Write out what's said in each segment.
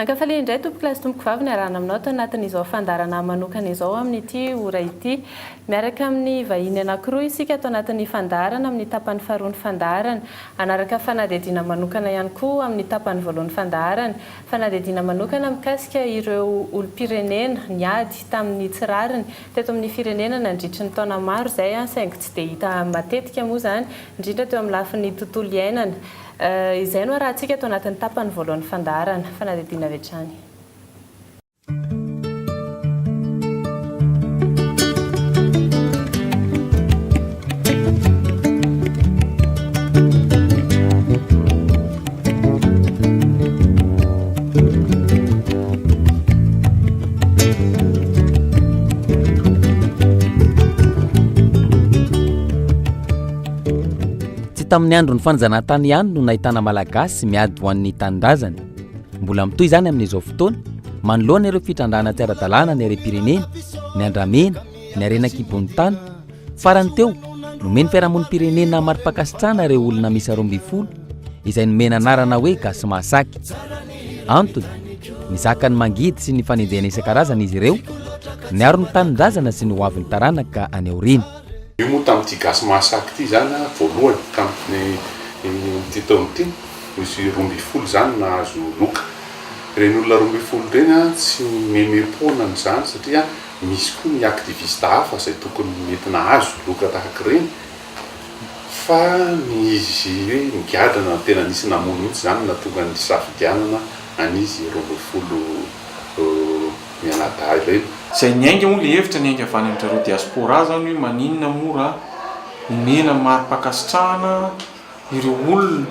Ankafaly indray tompokilasy tompoko vavy ny arahana aminao tao anatin'izao fandarana manokana izao amin'ity ora ity. Miaraka amin'ny vahiny anankiroa isika tao anatin'ny fandarana amin'ny tapany faharoa ny fandarana. Anaraka fanadihadiana manokana ihany koa amin'ny tapany voalohany fandarana. Fanadihadiana manokana mikasika ireo olom-pirenena niady tamin'ny tsirariny teto amin'ny firenena nandritry ny taona maro izay saingy tsy dia hita matetika moa izany indrindra teo amin'ny lafin'ny tontolo iainana. Izay no arahantsika tao anatin'ny tapany voalohany fandarana. Fanadihadiana avy hatrany. Tamin'ny andro ny fanjanahantany ihany no nahitana malagasy miady ho an'ny tanindrazana. Mbola mitoy izany amin'izao fotoana manoloana ireo fitrandrana tsy ara-dalàna ny harem-pirenena, ny andramena, ny harena-kibon'ny tany. Farany teo nomeny fiarahamonim-pirenena mari-pakasitrahana ireo olona misy 12 izay nomena anarana hoe gasy mahasaky. Antony nizaka ny mangidy sy ny fanendehana isan-karazana izy ireo, niaro ny tanindrazana sy ny hoavin'ny taranaka any aoriana. Io moa tamin'ity gasy mahasaky ity zany voalohany tamin'ity taona ity misy 12 zany nahazo loka. Ireny olona 12 ireny tsy memem-pona n'izany satria misy koa ny aktivista hafa izay tokony mety nahazo loka tahaka ireny. Fa izy hoe nigadrana tena nisy namono mihitsy zany natonga ny safidianana an'izy 12 mianadahy ireny. Izay niainga moa le hevitra niainga avy any amin'ireo diaspora zany hoe maninona mora omena mari-pakasitrahana ireo olona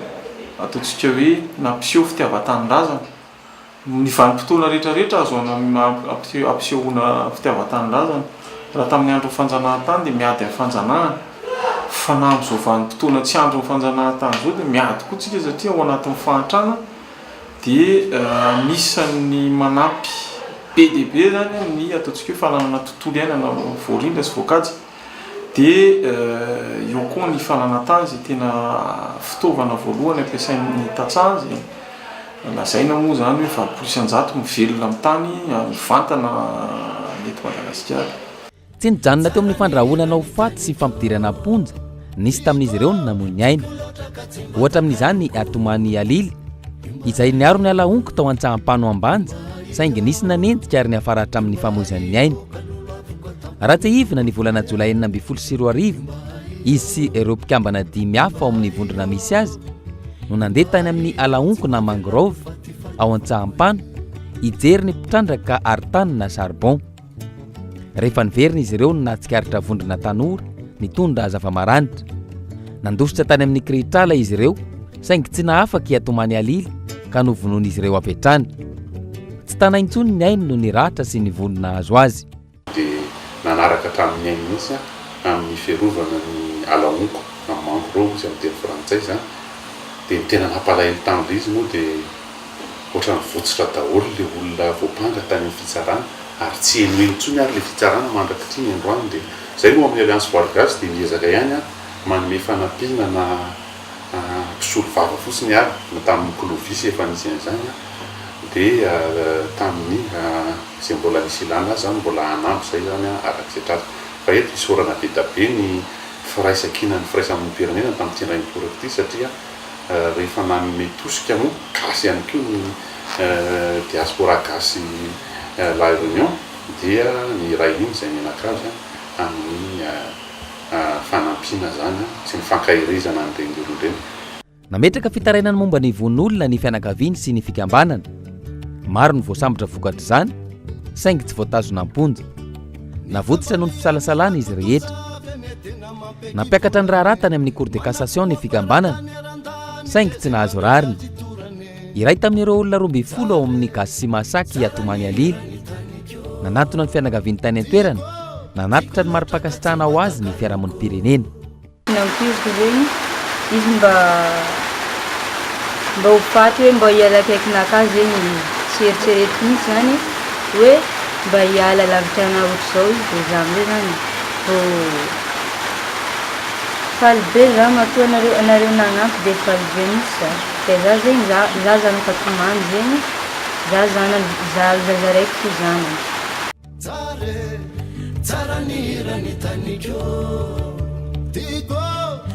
ataontsika hoe nampiseho fitiavan-tanindrazana. Ny vanim-potoana rehetrarehetra azo ampisehoana fitiavan-tanindrazana. Raha tamin'ny andro fanjanahantany dia miady amin'ny fanjanahana. Fa na amin'izao vanim-potoana tsy andro fanjanahantany izao dia miady koa tsika satria ao anatin'ny fahantrana dia anisan'ny manampy be dia be zany ny ataontsika hoe fananana tontolo iainana voarindra sy voakajy. Dia eo koa ny fananantany izay tena fitaovana voalohany ampiasain'ny tantsaha izay lazaina moa zany hoe 700 mivelona amin'ny tany mivantana eto Madagasikara. Tsy nijanona teo amin'ny fandrahoana ho faty sy fampidirana amponja nisy tamin'izy ireo ny namoy aina. Ohatra amin'izany Atomany Alily izay niaro ny alaonko tao an-tsahampano ambanja saingy nisy nanentika ary ny afaratra amin'ny famoizan'ny aina. Raha tsy hivina ny volana Jolay 2024 izy sy ireo mpikambana 5 hafa ao amin'ny vondrona misy azy no nandeha tany amin'ny alaonko na mangrove ao an-tsahampano hijery ny mpitrandraka artany na charbon. Rehefa niverina izy ireo no nahatsikaritra vondrona tanora nitondra zava-maranitra. Nandositra tany amin'ny Kritrala izy ireo saingy tsy nahafaky Atomany Alily ka novonoan'izy ireo avy hatrany. Tsy tana intsony ny ainy no niratra sy ny vonona azo azy. Dia nanaraka tamin'ny ainy mihitsy amin'ny fiarovana ny alaonko na mangrove izay amin'ny teny frantsay zany. Dia tena nampalahelo tamin'ilay izy moa dia ohatrany votsitra daholo le olona voapanga tany amin'ny fitsarana ary tsy heno intsony ary le fitsarana mandrakitry ny androany. Dia izay moa amin'ny Alliance Valgasy dia niezaka ihany manome fanampiana na mpisolo vava fotsiny ary na tamin'ny Clovis efa nisy an'izany. Dia tamin'ny izay mbola nisy ilana zany mbola hanampy izay zany arak'izay tratrika. Fa eto isorana be da be ny firaisan-kina ny firaisamonim-pirenena tamin'ny tsindraim-poraka ity satria rehefa nanome tosika moa gasy ihany koa ny diaspora gasy La Réunion dia ny ray iny izay menakazy amin'ny fanampiana zany sy ny fankahirizana an'ireny ireny. Nametraka fitarainany momba ny von'olona ny fianakaviany sy ny fikambanana. Maro ny voasambotra vokatra izany saingy tsy voatazona amponja. Navotsitra noho ny fisalasalana izy rehetra. Nampiakatra ny raharatany amin'ny Cour de Cassation ny fikambanana saingy tsy nahazo rariny. Iray tamin'ireo olona 12 ao amin'ny gasy sy mahasaky Atomany Alily. Nanatona ny fianakaviany tany an-toerana, nanatitra ny mari-pakasitrahana ho azy ny fiarahamonim-pirenena. Nampiriko zegny izy mba ho faty hoe mba hiala akaikinakahy zegny tsy eritrereto mihitsy zany hoe mba hiala lavitra ana ohatr'izao izy dia za amin'izay zany faly be za matoa anareo nagnampy dia faly be mihitsy za. Dia za zegny za zany fa tomany zegny za zanany za zazaraiky ty zanany tsara nirany taniko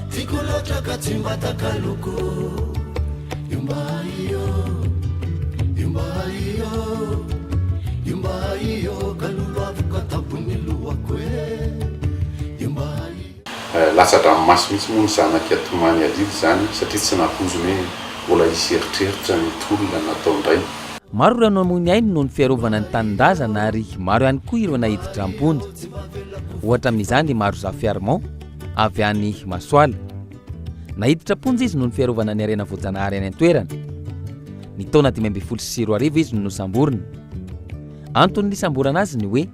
tiko loatra ka tsy mbatakaloko iomba iyo kalolo avoka tabony lohako lasa dranomasy mihitsy moa ny zanaky atomany alily zany satria tsy nampozony hoe mbola isy eritreritra ny tolona natao indray. Maro ireo namony ainy noho ny fiarovana ny tanindrazana ary maro ihany koa ireo nahiditra amponja. Ohatra amin'izany maro Zafy Armand avy any Masoala. Nahiditra ponja izy noho ny fiarovana ny harena voajanahary any an-toerana. Ny taona 2014 izy no nosamborina. Antony nisamborana azy ny hoe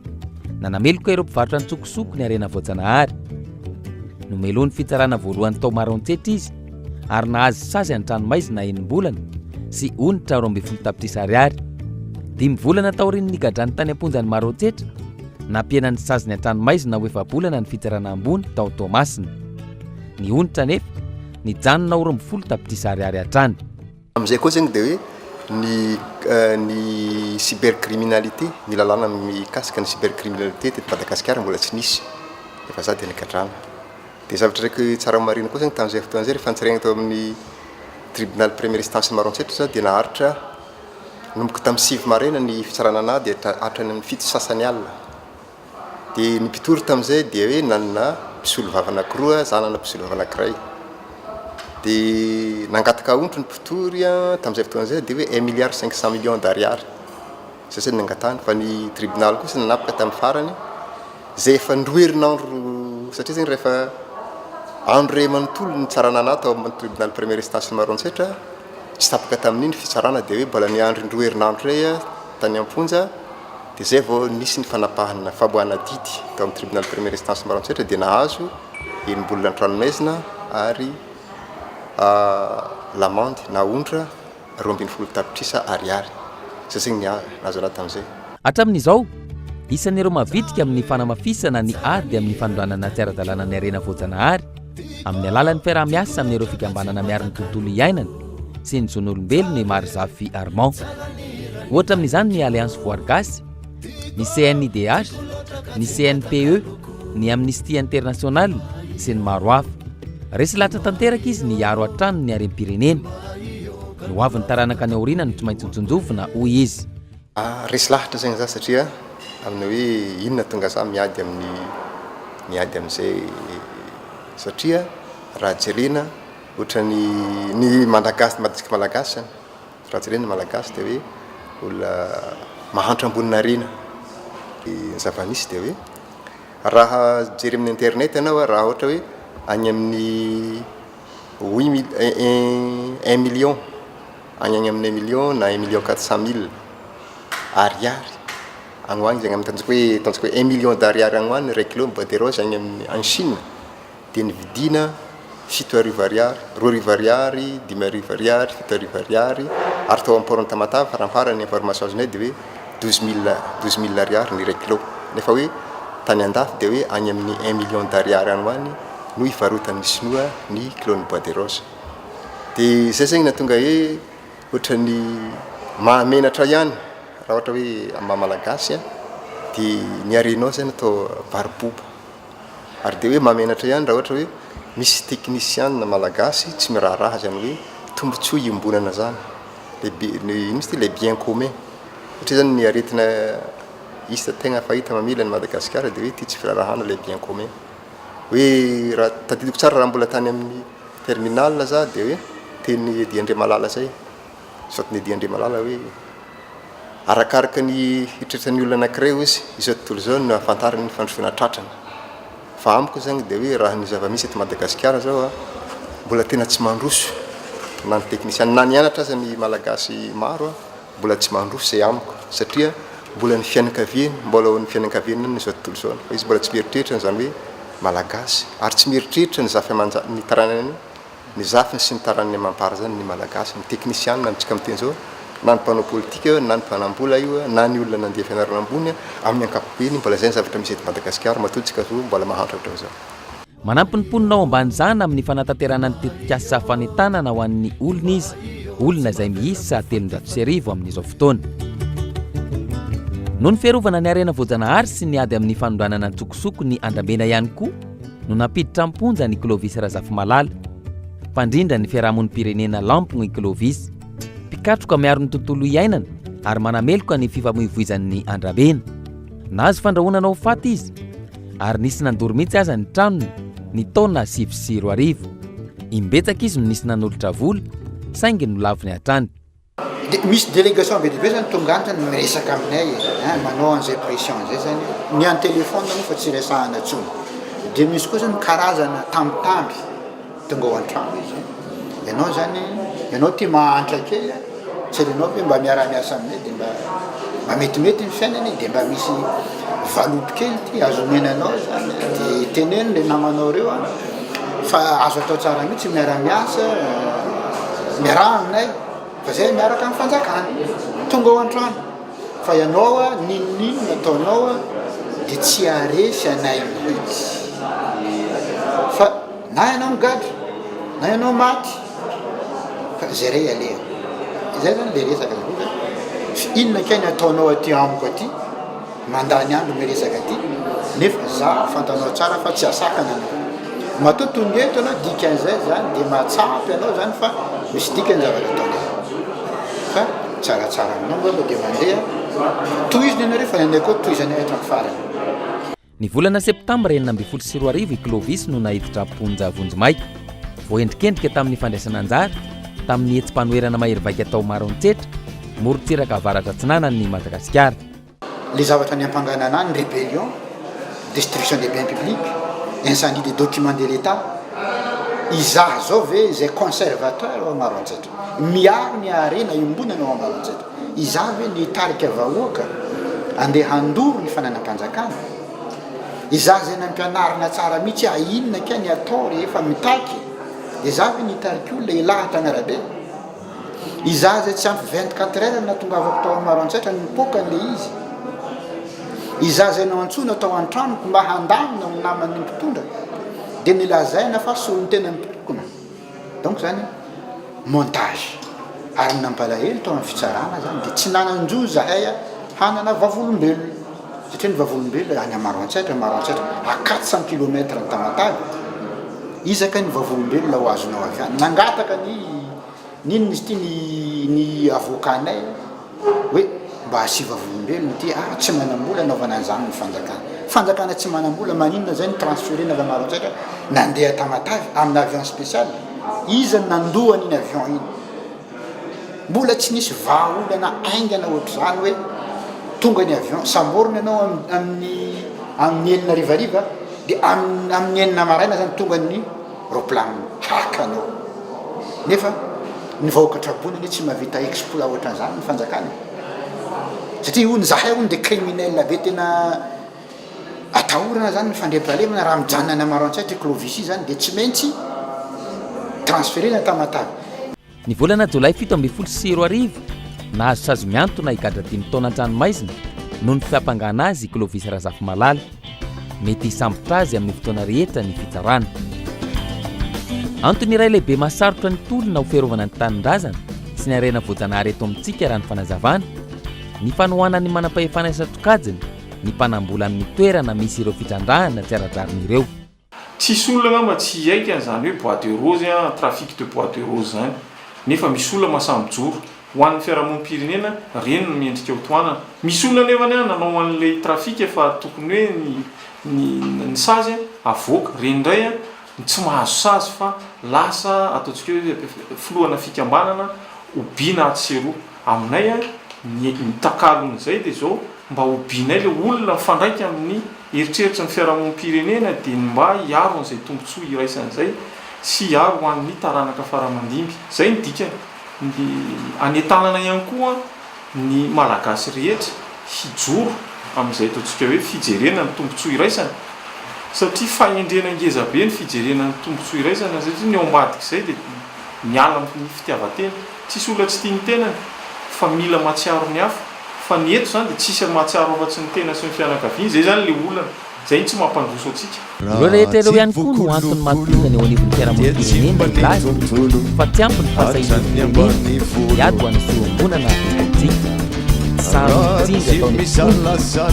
nanameloka ireo mpivarotra ny tsokosoko ny harena voajanahary. Nomeloany fitsarana voalohany tao maroantsetra izy ary nahazo sazy an-tranomaizina enim-bolana sy onitra 12 tapitrisa ariary. 5 volana taorian'ny nigadrany tany amponjany maroantsetra nampienany saziny an-tranomaizina ho 7 bolana ny fitsarana ambony tao Tomasina. Ny onitra nefa nijanona 12 tapitrisa ariary hatrany. Amizay koa zegny dia hoe ny cybercriminalité ny lalàna mikasika ny cybercriminalité teto Madagasikara mbola tsy nisy efa za dia nigadrana. Dia zavatra raiky tsara marina koa zegny tamin'izay fotoana izay rehefa nitsaraigna tao amin'ny tribunal première instance Maroantsetra za dia naharitra nomboka tamin'ny 6 maraina ny fitsarana anahy dia hatrany amin'ny 7 sasany alina. Dia ny mpitory tamin'izay dia hoe nanana mpisolo vava anankiroa zanana mpisolo vava anankiray. Dia nangataka ontro ny mpitory tamin'izay fotoana izay dia hoe 1 milliard 500 millions d'ariary. Zay zany nangatany fa ny tribunal kosa nanapaka tamin'ny farany zay efa ndroherinandro satria zegny rehefa andro ray manontolo ny tsarana anahy tao amin'ny tribunal première instance Maroantsetra tsy tapaka tamin'iny fitsarana dia hoe mbola ny andro indroherinandro ray tany amponja dia zay vao nisy ny fanapahana faboahana didy tao amin'ny tribunal première instance Maroantsetra dia nahazo enim-bolana an-tranomaizina ary l'amende na ondra 12 tapitrisa ariary. Zay zegny nahazo anahy tamin'izay. Hatramin'izao isan'ireo mavitrika amin'ny fanamafisana ny ady amin'ny fanondranana tsy ara-dalàna ny harena voajanahary amin'ny alalan'ny fiarah-miasa amin'ireo fikambanana miaro ny tontolo iainana sy ny zon'olombelona ny Maro Zafy Armand. Ohatra amin'izany ny Alliance Voargasy, ny CNIDH, ny CNPE, ny Amnesty International sy ny maro hafa. Resy lahatra tanteraka izy ny hiaro hatrano ny harem-pirenena. Ny hoavin'ny taranaka ny aoriana no tsy maintsy hotsonjofina hoy izy. Resy lahatra zegny za satria amin'ny hoe inona tonga za miady amin'izay satria raha jerena ohatra ny malagasy maditsika malagasy raha jerena malagasy dia hoe olona mahantra ambonina arena. Ny zava-misy dia hoe raha jery amin'ny internet ianao raha ohatra hoe any amin'ny 1 million any amin'ny 1 million na 1 million 400 000 ariary agny hoany zegny amin'ny tanjaka hoe 1 million d'ariary agny hoany 1 kilo bois de rose agny amin'ny en Chine dia nividina 7 arivo ariary 2 arivo ariary 5 arivo ariary 7 arivo ariary ary tao amporony Tamatave faramparany information azonay dia hoe 12 000 ariary ny 1 kilo nefa hoe tany andafy dia hoe agny amin'ny 1 million d'ariary agny hoany no hivarotan'ny sinoa ny kilony bois de rose. Dia zay zegny natonga hoe ohatra ny mahamenatra ihany raha ohatra hoe amin'ny malagasy dia ny arenao zay natao variboba ary dia hoe mahamenatra ihany raha ohatra hoe misy technicien malagasy tsy miraharaha zany hoe tombontsoa iombonana zany misy ty le bien commun satria zany ny aretina isa tegna fahita mamila ny Madagasikara dia hoe ty tsy firarahana le bien commun hoe raha tadidiko tsara raha mbola tany amin'ny terminal za dia hoe teny Edy Andriamalala zay sotiny Edy Andriamalala hoe arakaraka ny hitreritran'ny olona anankiray izy izao tontolo zao no ahafantarany ny fandrosoana tratrana fa amiko zany dia hoe raha ny zava-misy eto Madagasikara zao mbola tena tsy mandroso na ny technicien na nianatra aza ny malagasy maro mbola tsy mandroso zay amiko satria mbola ny fianakaviany mbola ny fianakaviana ny izao tontolo zao fa izy mbola tsy mieritreritra zany hoe malagasy ary tsy mieritreritra ny zafy ny taranany ny zafiny sy ny taranany mampara zany ny malagasy ny technicien na mitsika amin'ny teny zao na ny mpanao politika na ny mpanambola io na ny olona nandeha fianarana ambony amin'ny ankapobeny mbola zay ny zavatra misy eto Madagasikara matotsika zo mbola mahantra ohatr'izao. Manampy ny mponina ao ambany zana amin'ny fanatanterana ny tetikasa fanentanana ho an'ny olona izy olona izay miisa 300 amin'izao fotoana. no ny fiarovana ny arena voajanahary sy ny ady amin'ny fanondranana tsokosoko ny Andramena ihany koa no nampiditra amponja ny Clovis Razafimalala, mpandrindra ny fiarahamonim-pirenena Lampogny Clovis, mpikatroka miaro ny tontolo iainana ary manameloka ny fifamoivoizan'ny Andramena. Nahazo fandrahonana ho faty izy ary nisy nandoro mihitsy aza ny tranony ny taona 7 imbetsaka izy no nisy nanolotra vola saingy no laviny hatrany. Misy délégation be dehibe zany tonga antony miresaka aminay manao an'izay pression zay zany ny an téléphone moa fa tsy resahana tsony dia misy koa zany karazana tambitamby tonga ao an-trano izy ianao zany ianao tia mahantra kely tsy alinao hoe mba miara-miasa aminay dia mba metimety ny fiainany dia mba misy valopy kely ty azomenanao zany dia teneny le namanao reo fa azo atao tsara mihitsy miara-miasa miaraha aminay fa zay miaraka amin'ny fanjakana tonga ao an-trano fa ianao ninonino nataonao dia tsy aresy anay mihitsy fa na ianao migadra na ianao maty fa zay ray aleha zay zany le resaka inona kany ataonao aty amiko aty mandany andro miresaka aty nefa za fantanao tsara fa tsy asakana anao matotonga eto anao dikan'izay zany dia mahatsapy anao zany fa misy dikany zavatra ataonao fa tsaratsara aminao mba dia mandeha tohiziny ianareo fa nanday koa tohizany hatrany farany. Ny volana septambra 2024 i Clovis no nahiditra mponja Vonjimay voendrikendrika tamin'ny fandraisana anjara tamin'ny etsim-panoerana mahery atao Maroantsetra morontsiraka avaratra atsinanan'ny Madagasikara. Les zavatra ny ampanganana ny rébellion, destruction des biens publics, incendie des documents de l'État, izaho zao ve zay conservateur ao Maroantsetra miaro ny arena iombonana ao Maroantsetra, izaho ve ny tarika vahoaka andeha handoro ny fananam-panjakana, izaho zay nampianarina tsara mihitsy inona ka ny atao rehefa mitaky, dia izaho ve nitarika olona ilahatra ny arabe, izaho zay tsy ampy 24 heures na tongavako tao Maroantsetra nipokan'le izy, izaho zay nantsoina tao an-tranoko mba handamina ny naman'ny mpitondra dia nilazaina fa solony tena mipitokona. Donc zany montage ary nampalahelo tao amin'ny fitsarana zany dia tsy nananjo zahay hanana vavolombelona satria ny vavolombelona any Maroantsetra a 400 km ny Tamatavy izaka ny vavolombelona ho azonao avy any nangataka ninona izy ty ny avokanay hoe mba asiva volombelona ty tsy manambola anaovana an'izany ny fanjakana tsy manambola maninona zay ny transférena avy Maroantsetra nandeha Tamatavy amin'ny avion spécial izy nandohany iny avion iny mbola tsy nisy vahaolana aingana ohatr'izany hoe tonga ny avion samborona ianao amin'ny enina rivariva dia amin'ny enina maraina zany tonga ny roplan hakanao nefa ny vahoaka trabonany tsy mahavita exploit ohatran'izany ny fanjakana satria ony zahay ony dia criminel be tena atahorana zany ny fandriam-pahalemana raha mijanona Maroantsetra Clovis zany dia tsy maintsy transférena Tamatavy. Ny volana Jolay 7 nahazo sazy miantona higadra 5 taona an-dranomaizina noho ny fiampangana azy Clovis Razafimalala mety hisambotra azy amin'ny fotoana rehetra ny fitsarana. Antony iray lehibe mahasarotra ny tolona ho fiarovana ny tanindrazana sy ny arena voajanahary eto amintsika raha ny fanazavana ny fanohanan'ny manam-pahefana isatokajiny ny mpanambola amin'ny toerana misy ireo fitrandrahana tsy ara-drarin'ireo. Tsisy olona ngamba tsy haika zany hoe bois de rose trafic de bois de rose zany nefa misy olona masambyjoro ho an'ny fiarahamonim-pirenena reny no miendrika ho toanana. Misy olona nefa nanao an'ilay trafika fa tokony hoe ny sazy avoaka reny indray tsy mahazo sazy fa lasa ataontsika hoe filohana fikambanana obiana atseroa aminay nitakalon'izay dia zao mba obianay le olona mifandraika amin'ny eritreritry ny fiarahamonim-pirenena dia mba hiaro an'izay tombontsoa iraisan'izay sy hiaro ho an'ny taranaka faramandimby zay ny dikany anetanana ihany koa ny malagasy rehetra hijoro amin'izay ataontsika hoe fijerena ny tombontsoa iraisana satria fahendrena ngeza be ny fijerena ny tombontsoa iraisana satria ny ao ambadika izay dia miala ny fitiavatena tsisy olona tsy tia ny tenany fa mila matsiaro ny hafa fa ny eto zany dia tsisy matsiaro afa-tsy ny tena sy ny fianakaviana zay zany le olana zay tsy mampandroso atsika. Ireo rehetra ireo ihany koa no antony mampitondany eo anivon'ny fiarahamonim-pirenena ilazy fa tsy ampy ny fahasahian'ny firenena hiady ho an'ny firombonana atsika. samy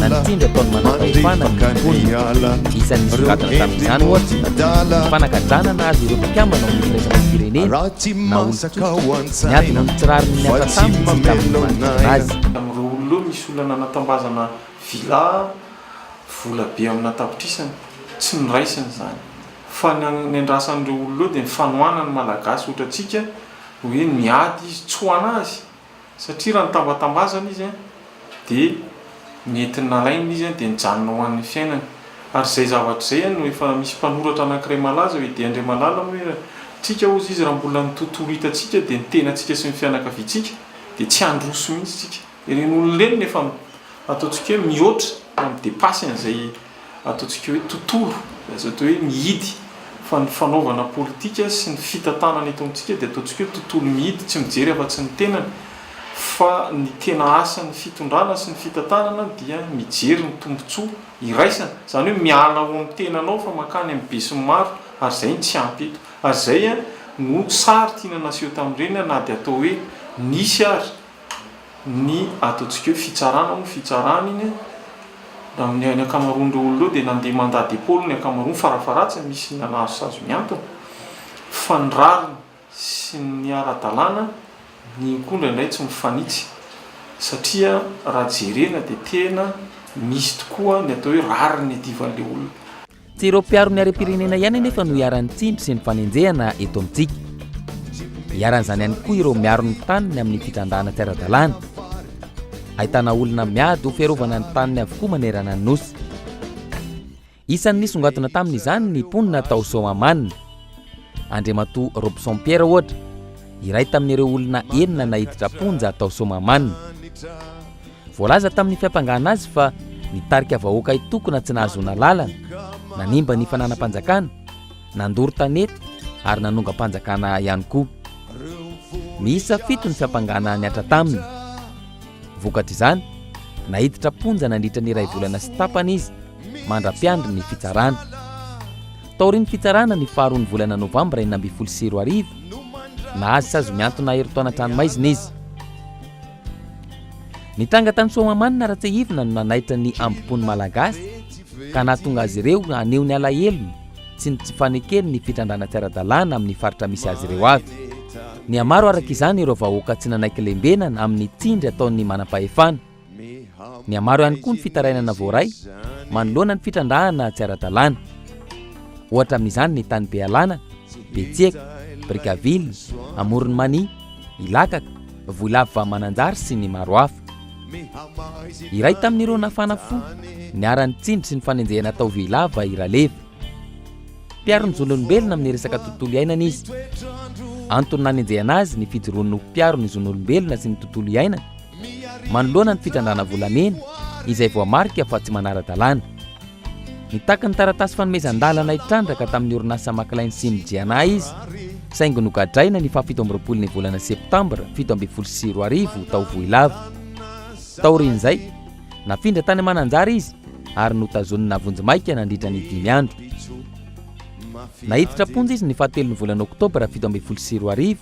na nitsindry ataony manapahefana ny olona isan'ny soratana tamin'izany ohatsy fanakadranana azy ireo mpikambana ao amin'ny firaisana firenena na olo miadina ny tsirariny miasa taminy tsy tamin'ny manodidina azy amin'ireo olona eo misy olana natambazana vila vola be amina tapitrisany tsy niraisiny zany fa ny andrasan'ireo olona eo dia ny fanoana ny malagasy ohatratsika hoe miady izy tsy ho anazy satria raha nitambatambazana izy dia mety nalaina izy dia nijanona ho an'ny fiainany ary zay zavatra zay no efa misy mpanoratra anankiray malaza hoe dia andre malala hoe tsika ozy izy raha mbola ny tontolo hitatsika dia ny tenatsika sy ny fianakaviantsika dia tsy androso mihitsy tsika ireny olona ireny nefa ataontsika hoe mihoatra midepasy an'izay ataontsika hoe tontolo zay atao hoe mihidy fa ny fanaovana politika sy ny fitantanana eto amintsika dia ataontsika hoe tontolo mihidy tsy mijery afa-tsy ny tenany fa ny tena asa ny fitondrana sy ny fitantanana dia mijery ny tombontsoa iraisana zany hoe miala ao amin'ny tenanao fa makany amin'ny be sy ny maro ary zay ny tsy ampy eto ary zay no sary tiana naseho tamin'ireny na dia atao hoe nisy ary ny ataontsika hoe fitsarana no fitsarana iny amin'ny akamaroan'ireo olona eo dia nandeha mandady epôly ny akamaroany farafaratsy misy nanazo sazo miantona fa ny rariny sy ny ara-dalàna ny koa indray tsy mifanitsy satria raha jerena dia tena misy tokoa ny atao hoe rariny divan'ilay olona tsy ireo mpiaro-ny arem-pirenena ihany nefa no hiaran'ny tsindry sy ny fanenjehana eto amintsika hiaran'izany ihany koa ireo miaro ny taniny amin'ny fitrandràna tsy ara-dalàna ahitana olona miady ho fiarovana ny taniny avokoa manerana ny nosy isan'ny nisongatona tamin'izany ny mponina tao Somamanina Andriamatoa Robson-Pierre ohatra iray tamin'ireo olona enina nahiditra ponja tao Somamanina voalaza tamin'ny fiampangana azy fa nitarika vahoaka itokona tsy nahazona lalana nanimba ny fananam-panjakana nandory tanety ary nanonga mpanjakana ihany koa miisa 7 ny fiampangana niatra taminy vokatra izany nahiditra ponja nandritra ny iray volana sy tapany izy mandra-piandry ny fitsarana taoriny fitsarana ny faharoa ny volana novambra 2024 nahazy sazo miantona heritaona tranomaizina izy nitanga tany Somamanina raha tsy hivina no nanaitra ny ambopony malagasy ka nahatonga azy ireo aneo ny alahelony sy ny tsy fanekeny ny fitrandrana tsy ara-dalàna amin'ny faritra misy azy ireo avy ny amaro araka izany ireo vahoaka tsy nanaiky lembenana amin'ny tsindry ataon'ny manam-pahefana ny amaro ihany koa ny fitarainana voaray manoloana ny fitrandrahana tsy ara-dalàna ohatra amin'izany ny tany Bealana, Betsiaka, Brickaville, Amorony Mani, Ilakaka, Voilavo Vamananjary sy ny maro hafa iray tamin'ireo nafana fo niara-ny tsindry sy ny fanenjehana tao Voilava Iraleva mpiaro ny zon'olombelona amin'ny resaka tontolo iainana izy antony nanenjehana azy ny fijoroan'ny mpiaro ny zon'olombelona sy ny tontolo iainana manoloana ny fitrandrana volamena izay voamarika fa tsy manara-dalàna nitaka ny taratasy fanomezan-dalana hitrandraka tamin'ny orinasa makilainy sy mijiana izy saingy nogadraina ny 17 ny volana septambra 2024 tao Voilava taorin'izay nafindra tany Mananjary izy ary notazonina vonjimaika nandritra ny 5 andro nahiditra ponja izy ny 7 ny volana oktobra 2024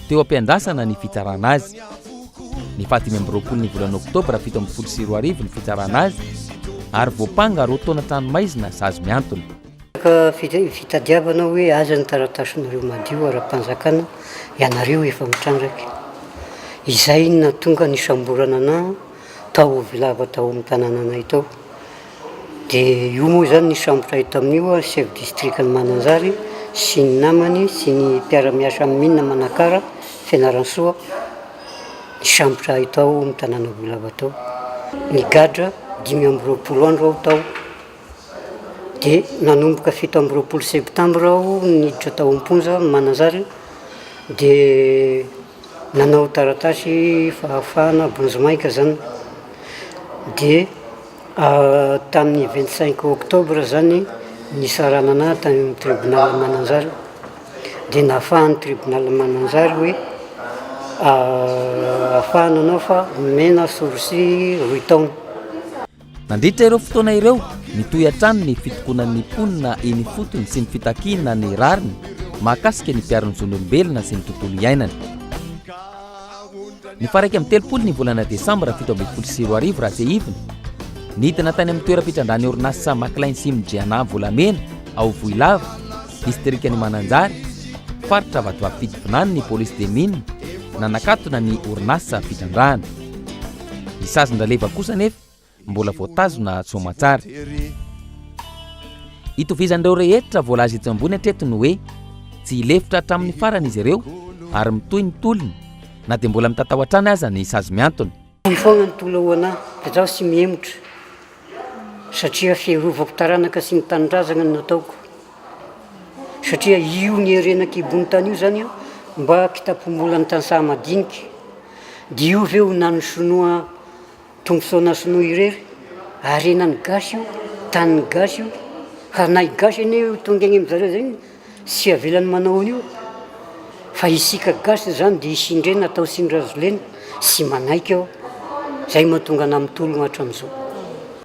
teo ampiandrasana ny fitsarana azy ny 15 ny volana oktobra 2024 ny fitsarana azy ary voapanga roa taona tranomaizina sazo miantona fitadiavana hoe aza ny taratasinareo madio ara-panjakana ianareo efa mitrandraka izay na tonga ny samborana na tao Voilava tao amin'ny tanànanay tao dia io moa zany ny sambotra hita amin'io chef district ny Mananjary sy ny namany sy ny mpiara-miasa amin'inona manakara Fianaransoa ny sambotra hitao amin'ny tanàna Voilava tao ny gadra 5 andro aho tao dia nanomboka 7 septambra aho niditra tao am-ponja Mananjary dia nanao taratasy fahafahana bonjomaika zany dia tamin'ny 25 oktobra zany nisaranana tamin'ny tribunal Mananjary dia nahafahan'ny tribunal Mananjary hoe ahafahana anao fa mena sorosy 2 taona nandritra ireo fotoana ireo nitoy hatrany ny fitokonan'ny mponina eny fotony sy ny fitakiana ny rariny mahakasika ny mpiaro-ny zon'olombelona sy ny tontolo iainana ny faraiky amin'ny telopolo ny volana desambra 7 raha tsy iviny nidina tany amin'ny toeram-pitrandrany orinasa Maclean Simdriana volamena ao Voilava distrikany Mananjary faritra vatovavy fidivinany ny police de mine nanakatona ny orinasa fitrandrahana ny sazon-draleva kosa nefa mbola voatazona soamatsara itovizan'ireo rehetra voalaza etsy ambony hatretony hoe tsy ilefitra hatramin'ny farany izy ireo ary mitoy ny tolony na dia mbola mitatahotrany aza ny sazy miantony fogna ny tolo ao anahy dia zaho sy miemotra satria fiarovako taranaka sy ny tanindrazana no nataoko satria io ny herenaka ibony tany io zany mba kitapombola ny tansaha madinika dia io ve ho nany sonoa tombosoana sonoa irery arenany gasy io taniny gasy io hanay gasy ane tonga agny amin'izareo zany sy avelany manao an'io fa isika gasy zany dia isindrena atao sindrazolena sy manaiky ao zay mahatonga ana amin'ny tologna hatramin'izao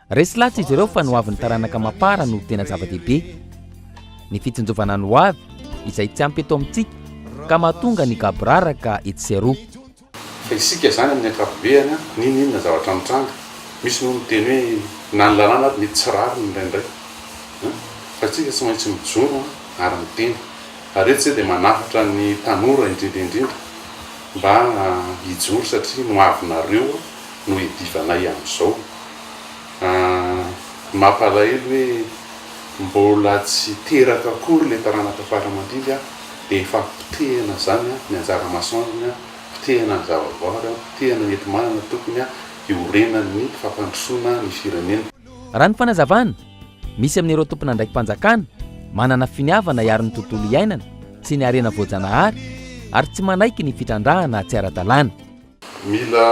resy latsy izy ireo fa noavin'ny taranaka mapara no tena zava-dehibe ny fitsinjovana ny hoavy izay tsy ampy eto amintsika ka mahatonga ny gabraraka etseroa fa isika zany amin'ny akapobeany ninina zavatra mitranga misy no miteny hoe na ny lalàna mety tsy rary ny indraindray fa tsika tsy maintsy mijoro ary miteny ary eto zay dia manafatra ny tanora indrindraindrindra mba hijoro satria noavinareo no hidivanay amin'izao mampalahelo hoe mbola tsy teraka akory le taranaka faramandrivy dia efa pitehana zany ny anjara masoandriny pitehana ny zavaboary pitehana ny enti-manana tokony iorenan'ny fampandrosoana ny firenena raha ny fanazavana misy amin'ireo tompona ndraiky mpanjakana manana finiavana hiaro ny tontolo iainana sy ny arena voajanahary ary tsy manaiky ny fitrandrahana tsy ara-dalàna mila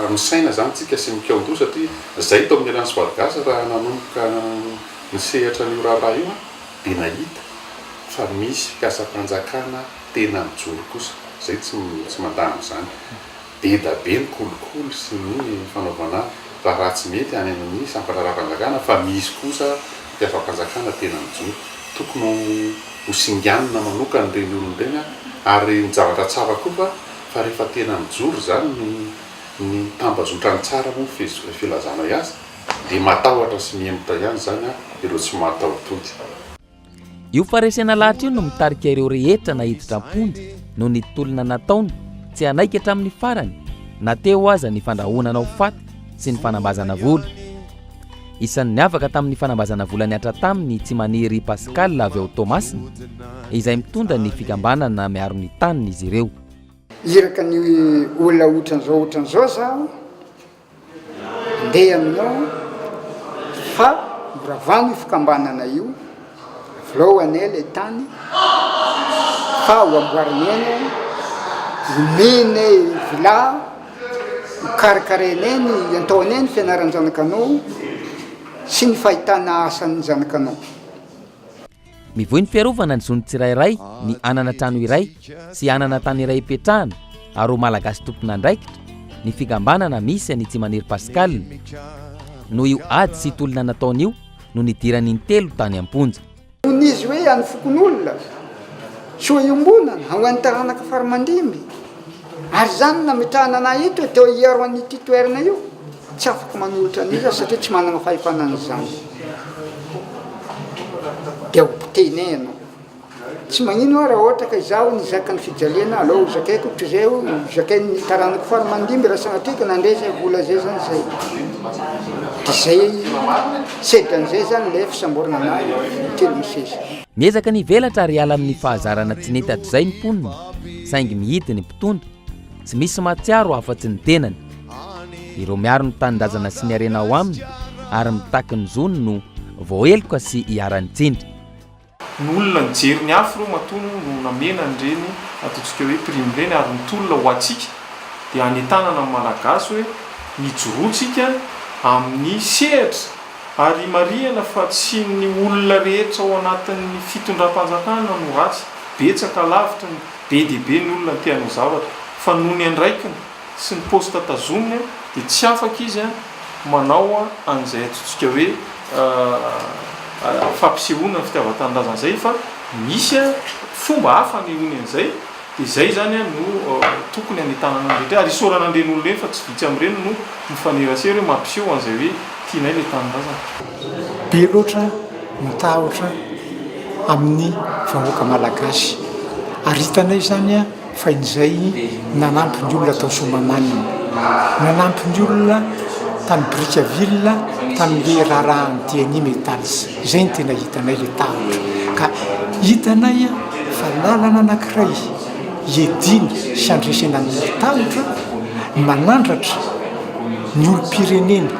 misaina zany tsika sy mikaondo satria zay tao amin'ny alany soadgasa raha nanomboka nisehatra n'io raharaha io dia nahita fa misy mpiasa-panjakana tena mijoro kosa zay tsy mandamy zany be da be ny kolokolo sy ny fanaovana raha tsy mety any amin'ny sampararam-panjakana fa misy kosa mpiasa-panjakana tena mijoro tokony ho singanina manoka ny reny olonireny ary ny zavatra tsara koa fa rehefa tena mijoro zany ny tambazotrany tsara moa filazana azy dia matahotra sy miemotra ihany zany ireo tsy mataotody io faresena lahatra io no mitarika ireo rehetra nahiditra amponja no ny tolona nataony tsy hanaiky hatramin'ny farany na teo aza ny fandrahonana ho faty sy ny fanambazana vola isan'ny niavaka tamin'ny fanambazana vola ny atra taminy tsy maniry Pascal avy ao Tomasina izay mitondra ny fikambanana miaro ny taniny izy ireo iraka ny olona otran'izao zaho ndeha aminao fa moravano fikambanana io volohany le tany fa ho amboarineny omeny vilà karakareneny antaoneny fianarany zanakanao sy ny fahitana asany zanakanao mivoy ny fiarovana ny zony tsirairay ny anana trano iray sy anana tany iray ipetrahana ary ho malagasy tompona andraikitra ny fikambanana misy any tsy maniry Pascal no io ady sy tolona nataony io no nidirany ny telo tany amponja nizy hoe any fokon'olona soa iombonana hoan'ny taranaka faramandimby ary zany nametrahana anahy eto teo hiaro an'ity toerana io tsy afaka manolotra an'iza satria tsy manana fahifanana zany dia hopitenenao tsy magnino raha ohatra ka izaho nizaka ny fijaliana aloha zakaiko toizay zakay ny taranako faramandimby raha sanatrika nandresa vola zay zany zay dia zay sedran'izay zany le fisamborana anahy telo misesy miezaka ny velatra ary ala amin'ny fahazarana tsy nety hatrizay ny mponina saingy mihidy ny mpitondra tsy misy matsiaro afa-tsy ny tenany ireo miaro ny tanindrazana sy ny arena ao aminy ary mitaky ny zony no voaheloka sy hiarany tsindry ny olona nijery ny afo reo matono no namena nyreny ataontsika hoe prime reny ary nytolona ho atsika dia anetanana malagasy hoe mijorotsika amin'ny sehatra ary mariana fa tsy ny olona rehetra ao anatin'ny fitondram-panjakana no ratsy betsaka lavitra ny be diabe ny olona ny teanao zavatra fa noho ny andraikiny sy ny posta tazominy dia tsy afaka izy manao an'izay ataontsika hoe fampisehoana ny fitiavan-tanindrazana zay fa misy fomba hafa ny hony an'izay izay zany a no tokony anytanana rehetra ary isorana andren'olo reny fa tsy vitsy am'ireny no mifanerasera hoe mampiseho an'izay hoe tianay le tanindrazana be loatra mitahotra amin'ny vahoaka malagasy ary hitanay zany a fa in'izay nanampy ny olona tao somamanina nanampy ny olona tany Brickaville tamin'le raharahan'ny TNI Metals izay ny tena hitanay le tahotra ka hitanay a fa lalana anankiray iedina sy andresena ny tahotra manandratra ny olom-pirenena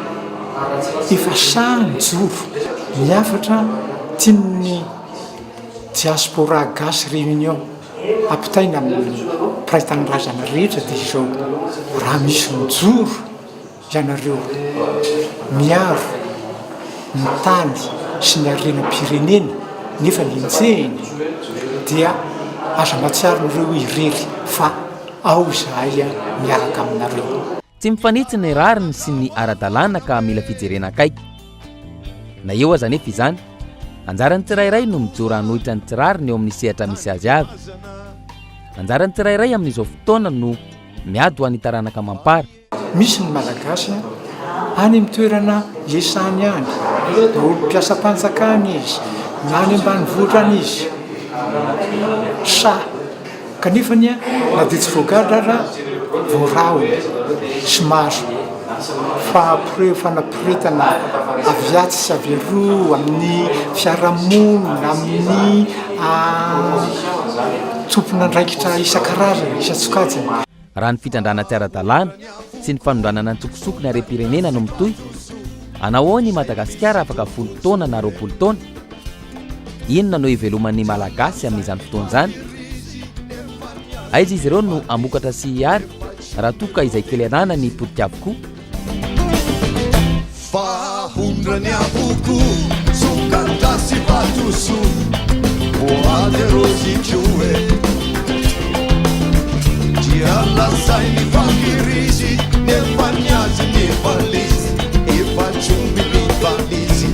efa sahany joro miafatra tian'ny diaspora gasy réunion ampitaina amin'ny praitanirazana rehetra dia izao raha misy mijoro ianareo miaro ny tany sy ny arenam-pirenena nefa ninjeny dia aza matsiaron'ireo irery fa ao zahay a miaraka aminareo tsy mifanitsy ny rariny sy ny ara-dalàna ka mila fijerena akaiky na eo aza nefa izany anjarany tsirairay no mijoro hanohitra ny tsirariny eo amin'ny sehatra misy azy avy anjarany tsirairay amin'izao fotoana no miady ho any taranaka mampara misy ny malagasy any amin'ny toerana iesany any da olo-mpiasam-panjakany izy na any ambanivohitra any izy sa kanefany a na dia tsy voagadra voarao sy maso fanapiretana aviatsy sy averoa amin'ny fiarahamonina amin'ny tompona andraikitra isan-karazana isan-tsokajiny raha ny fitrandrana tsy ara-dalàna sy ny fanondranana antsokosokony harem-pirenena no mitoy anao ny Madagasikara afaka 10 taona na 20 taona inona no iveloman'ny malagasy amin'izany fotoan'izany aiza izy ireo no amokatra sy hiary raha toka izay kely anana ny podiky avokoa fahondrany avoko sokatasy vatoso oaderozitioe dia lasai ny fankirizy nefa niazy ny valizy efa tsomby ny valizy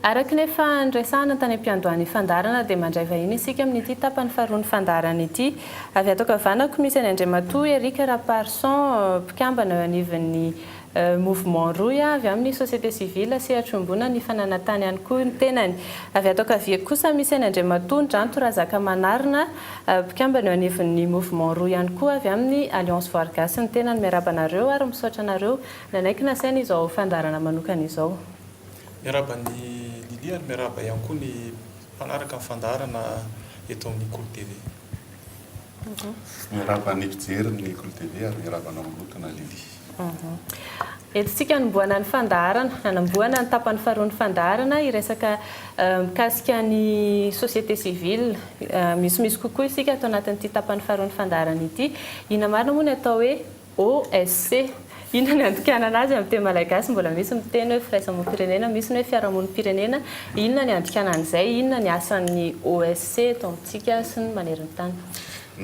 araka nefa ndraisana tany am-piandohany fandarana dia mandray vahiny isika amin'ity tapany faharoa ny fandarana ity avy ato kavanako misy any Andriamatoa Eric Raparson mpikambana eo anivon'ny mouvement roy avy amin'ny société civile sy atrombona ny fananantany ihany koa ny tenany avy ato kavia kosa misy any Andriamatoa Ndranto Razaka Manarina mpikambana eo anivon'ny mouvement roy ihany koa avy amin'ny alliance voargasy ny tenany miaraba anareo ary misaotra anareo nanaiky nasaina izao fandarana manokana izao miarabany Liliane miaraba ihany koa ny mpanaraka ny fandarana eto amin'ny Kolo TV miaraba ny mpijery ny Kolo TV ary miaraba namolokana Lili Eto nomboana ny fandarana nanamboana ny tapany faharoa ny fandarana iresaka mikasika ny société civile misy kokoa isika atao anatin'ity tapany faharoa ny fandarana ity ina marina moa ny atao hoe OSC inona ny andikanana azy amin'ny teny malagasy mbola misy miteny hoe firaisamonim-pirenena misy ny hoe fiarahamonim-pirenena inona ny andikanan'izay inona ny asan'ny OSC eto amintsika sy ny maneran-tany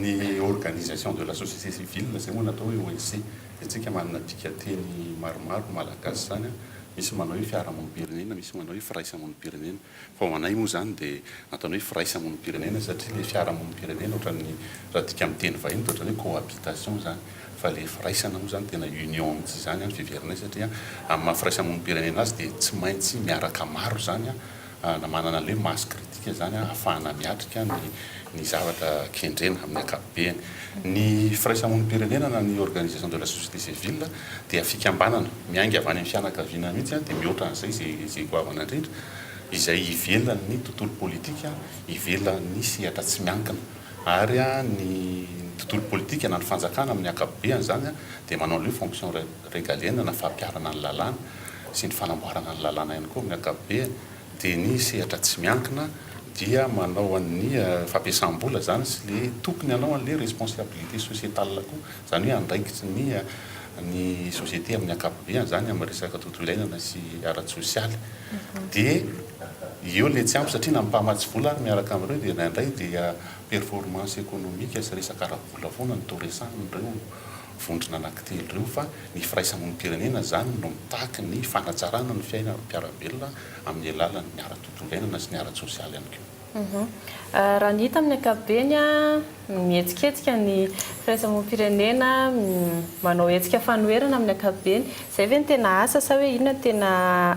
ny organisation de la société civile zay moa natao hoe OSC itsika manana dikateny maromaro malagasy zany misy manao hoe fiarahamonim-pirenena misy manao hoe firaisamonim-pirenena fa manay moa zany dia nataonao hoe firaisamonim-pirenena satria le fiarahamonim-pirenena ohatran'ny raha dika amin'ny teny vahiny ohatran'ny hoe cohabitation zany fa le firaisana moa zany tena union amintsy zany any fiverinay satria amin'ny maha firaisamonim-pirenena azy dia tsy maintsy miaraka maro zany na manana le masse critique zany ahafahana miatrika ny zavatra kendrena amin'ny ankapobeny ny firaisamonim-pirenena na ny organisation de la société civile dia fikambanana miainga avy any amin'ny fianakaviana mihitsy dia mihoatra an'izay zay goavana indrindra izay ivelany ny tontolo politika ivelany sehatra tsy miankina ary ny tontolo politika na ny fanjakana amin'ny ankapobeny zany dia manao le fonction régalienne na fampiarana ny lalàna sy ny fanamboarana ny lalàna ihany koa amin'ny ankapobeny dia ny sehatra tsy miankina dia manao an'ny fampiasam-bola zany sy le tokony anao an'le responsabilité sociétale koa zany hoe andraikitsy ny société amin'ny ankapobeny zany amin'ny resaka tontolo iainana sy ara-tsosialy dia eo le tsy ampy satria na mpamatsy vola ary miaraka amin'ireo dia nandray dia performance économique sy resaka ara-vola foana ny toresan'ireo vondrona anankitelo ireo fa ny firaisamonim-pirenena zany no mitaky ny fanatsarana ny fiainana mpiarabelona amin'ny alalan'ny ara-tontolo iainana sy ny ara-tsosialy ihany koa Raha ny hita amin'ny ankapobeny a mihetsiketsika ny firaisamonim-pirenena manao hetsika fanoherana amin'ny ankapobeny zay ve ny tena asa sa hoe inona tena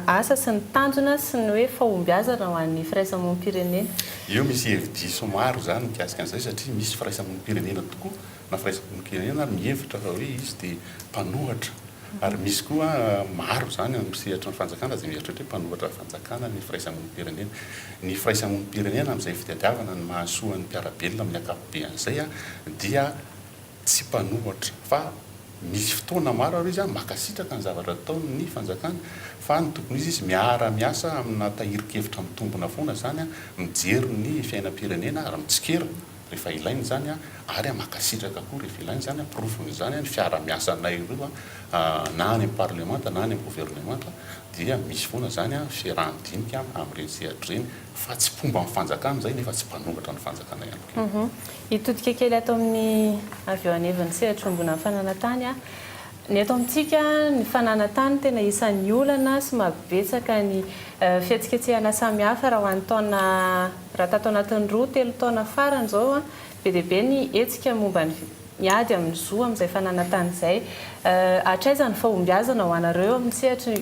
asa sy ny tanjona sy ny hoe fahombiazana ho an'ny firaisamonim-pirenena? Io misy hevi-diso maro zany mikasika an'izay satria misy firaisamonim-pirenena tokoa na firaisamonim-pirenena mihevitra fa hoe izy dia mpanohatra ary misy koa maro zany misehatra ny fanjakana zay mieritratra hoe mpanohatra fanjakana ny firaisamonim-pirenena. Ny firaisamonim-pirenena amin'izay fitadiavana ny mahasoa ny mpiarabelona amin'ny ankapobean'izay dia tsy mpanohatra fa misy fotoana maro ary izy makasitraka ny zavatra ataony fanjakana fa ny tokony izy miara-miasa amina tahirikevitra mitombona foana zany mijery ny fiainam-pirenena ary mitsikera rehefa ilainy zany ary makasitraka koa rehefa ilainy zany pirofony zany ny fiara-miasanay ireo na any amin'ny parlemanta na any amin'ny gouvernemanta dia misy foana zany fiarahan-dinika amin'ireny sehatra ireny fa tsy fomba amin'ny fanjakana zay nefa tsy mpanohatra ny fanjakana ihany koa. Hitodika kely atao amin'ny avy eo anivon'ny sehatra ombona ny fananantany ny eto amintsika ny fananantany tena isan'ny olana sy mabetsaka ny fihetsiketsehana samihafa raha ho an'ny taona raha tato anatin'ny 2-3 taona farany zao be dia be ny hetsika momba ny miady amin'ny zo amin'izay fananantany izay hatraiza ny fahombiazana ho anareo amin'ny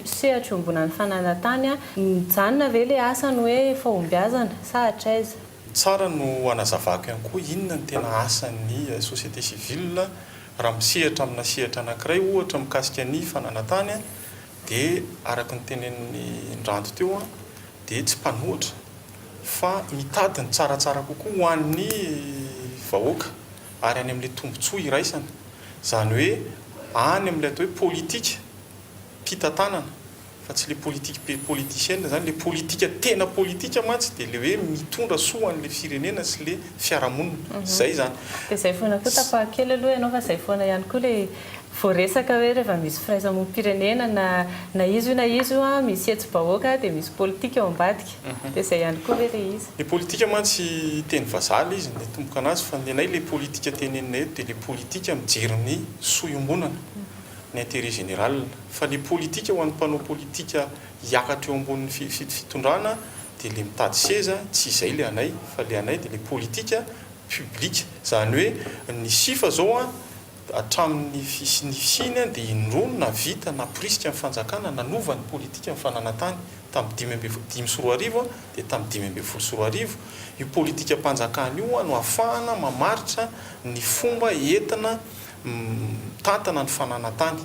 sehatra ombona ny fananantany mijanona ve ilay asa ny hoe fahombiazana sa hatraiza? Tsara no anazavako ihany koa inona ny tena asan'ny société civile raha misehatra amina sehatra anankiray ohatra mikasika ny fananantany dia araka ny tenen'ny Ndranto teo dia tsy mpanohatra fa mitady ny tsaratsara kokoa ho an'ny vahoaka ary any amin'ilay tombontsoa iraisana zany hoe any amin'ilay atao hoe politika mpitantanana fa tsy le politika politicienne zany le politika tena politika mantsy dia le hoe mitondra soa an'ilay firenena sy le fiarahamonina zay zany. Dia zay foana koa tapahakely aloha ianao fa zay foana ihany koa le voaresaka hoe rehefa misy firaisamonim-pirenena na izy io misy hetsy-bahoaka dia misy politika eo ambadika dia zay ihany koa hoe le izy. Le politika mantsy teny vazaly izy ny tomboka anazy fa nenay le politika teneninay eto dia le politika mijery ny soa iombonana ny intérêt général fa le politika ho an'ny mpanao politika hiakatra eo ambonin'ny fitondrana dia le mitady seza tsy izay le anay fa le anay dia le politika publique zany hoe ny sifa zao hatramin'ny fisiny dia indrono na vita na prisika amin'ny fanjakana nanova ny politika amin'ny fananantany tamin'ny 5 dia tamin'ny 20 io politika mpanjakana io no ahafahana mamaritra ny fomba entina tantana ny fananantany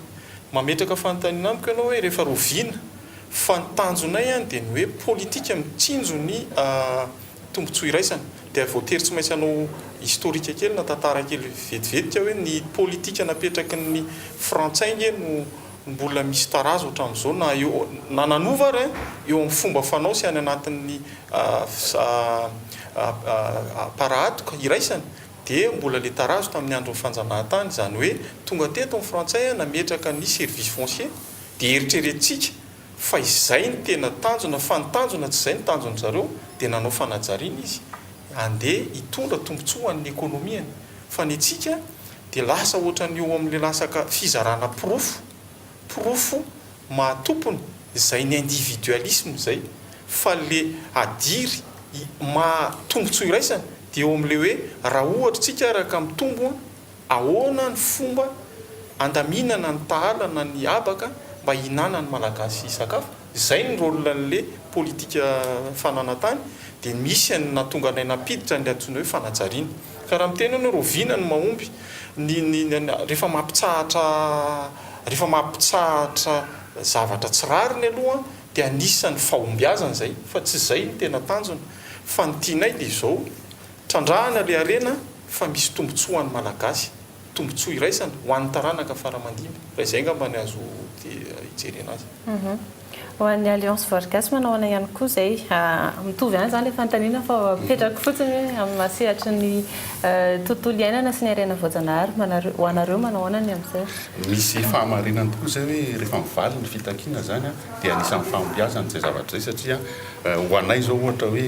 mametraka fanontaniana amiko ianao hoe rehefa roviana fa ny tanjonay dia ny hoe politika mitsinjo ny tombontsoa iraisana dia voatery tsy maintsy anao historika kely na tantara kely vetivetika hoe ny politika napetraky ny frantsay nge no mbola misy tarazo hatramin'izao na eo na nanova ary eo amin'ny fomba fanao sy any anatin'ny parahatoka iraisana dia mbola le tarazo tamin'ny andron'ny fanjanahantany zany hoe tonga teto amin'ny frantsay nametraka ny service foncier dia eritreretintsika fa izay ny tena tanjona fa ny tanjona tsy izay ny tanjona zareo dia nanao fanajariana izy andeha hitondra tombontsoa an'ny ekônomiany fa ny antsika dia lasa ohatran'ny eo amin'le lasaka fizarana pirofo mahatompony izay ny individualisme zay fa le adiry tombontsoa iraisana dia eo amin'le hoe raha ohatra tsika araka mitombo ahoana ny fomba andaminana ny tahalana ny abaka mba hinana ny malagasy sakafo izay ny rôlen'le politika fananantany dia misy ny natonga anay napiditra ny antsoina hoe fanajariana ka raha miteny hoe roviana ny mahomby rehefa mampitsahatra zavatra tsirariny aloha dia anisan'ny fahombiazana zay fa tsy izay ny tena tanjona fa ny tianay dia izao trandrahana le arena fa misy tombontsoa an'ny malagasy tombontsoa iraisana ho an'ny taranaka faramandimby raha izay ngamba ny azo hijerena azy. Ho an'ny alliance vargasy manao ana ihany koa zay mitovy ihany zany le fanontaniana fa mipetraka fotsiny amin'ny masehatra ny tontolo iainana sy ny harena voajanahary ho anareo manao anany amin'izay. Misy fahamarinana tokoa zay hoe rehefa mivaly ny fitakiana zany dia anisan'ny fahombiazana zay zavatra zay satria ho anay zao ohatra hoe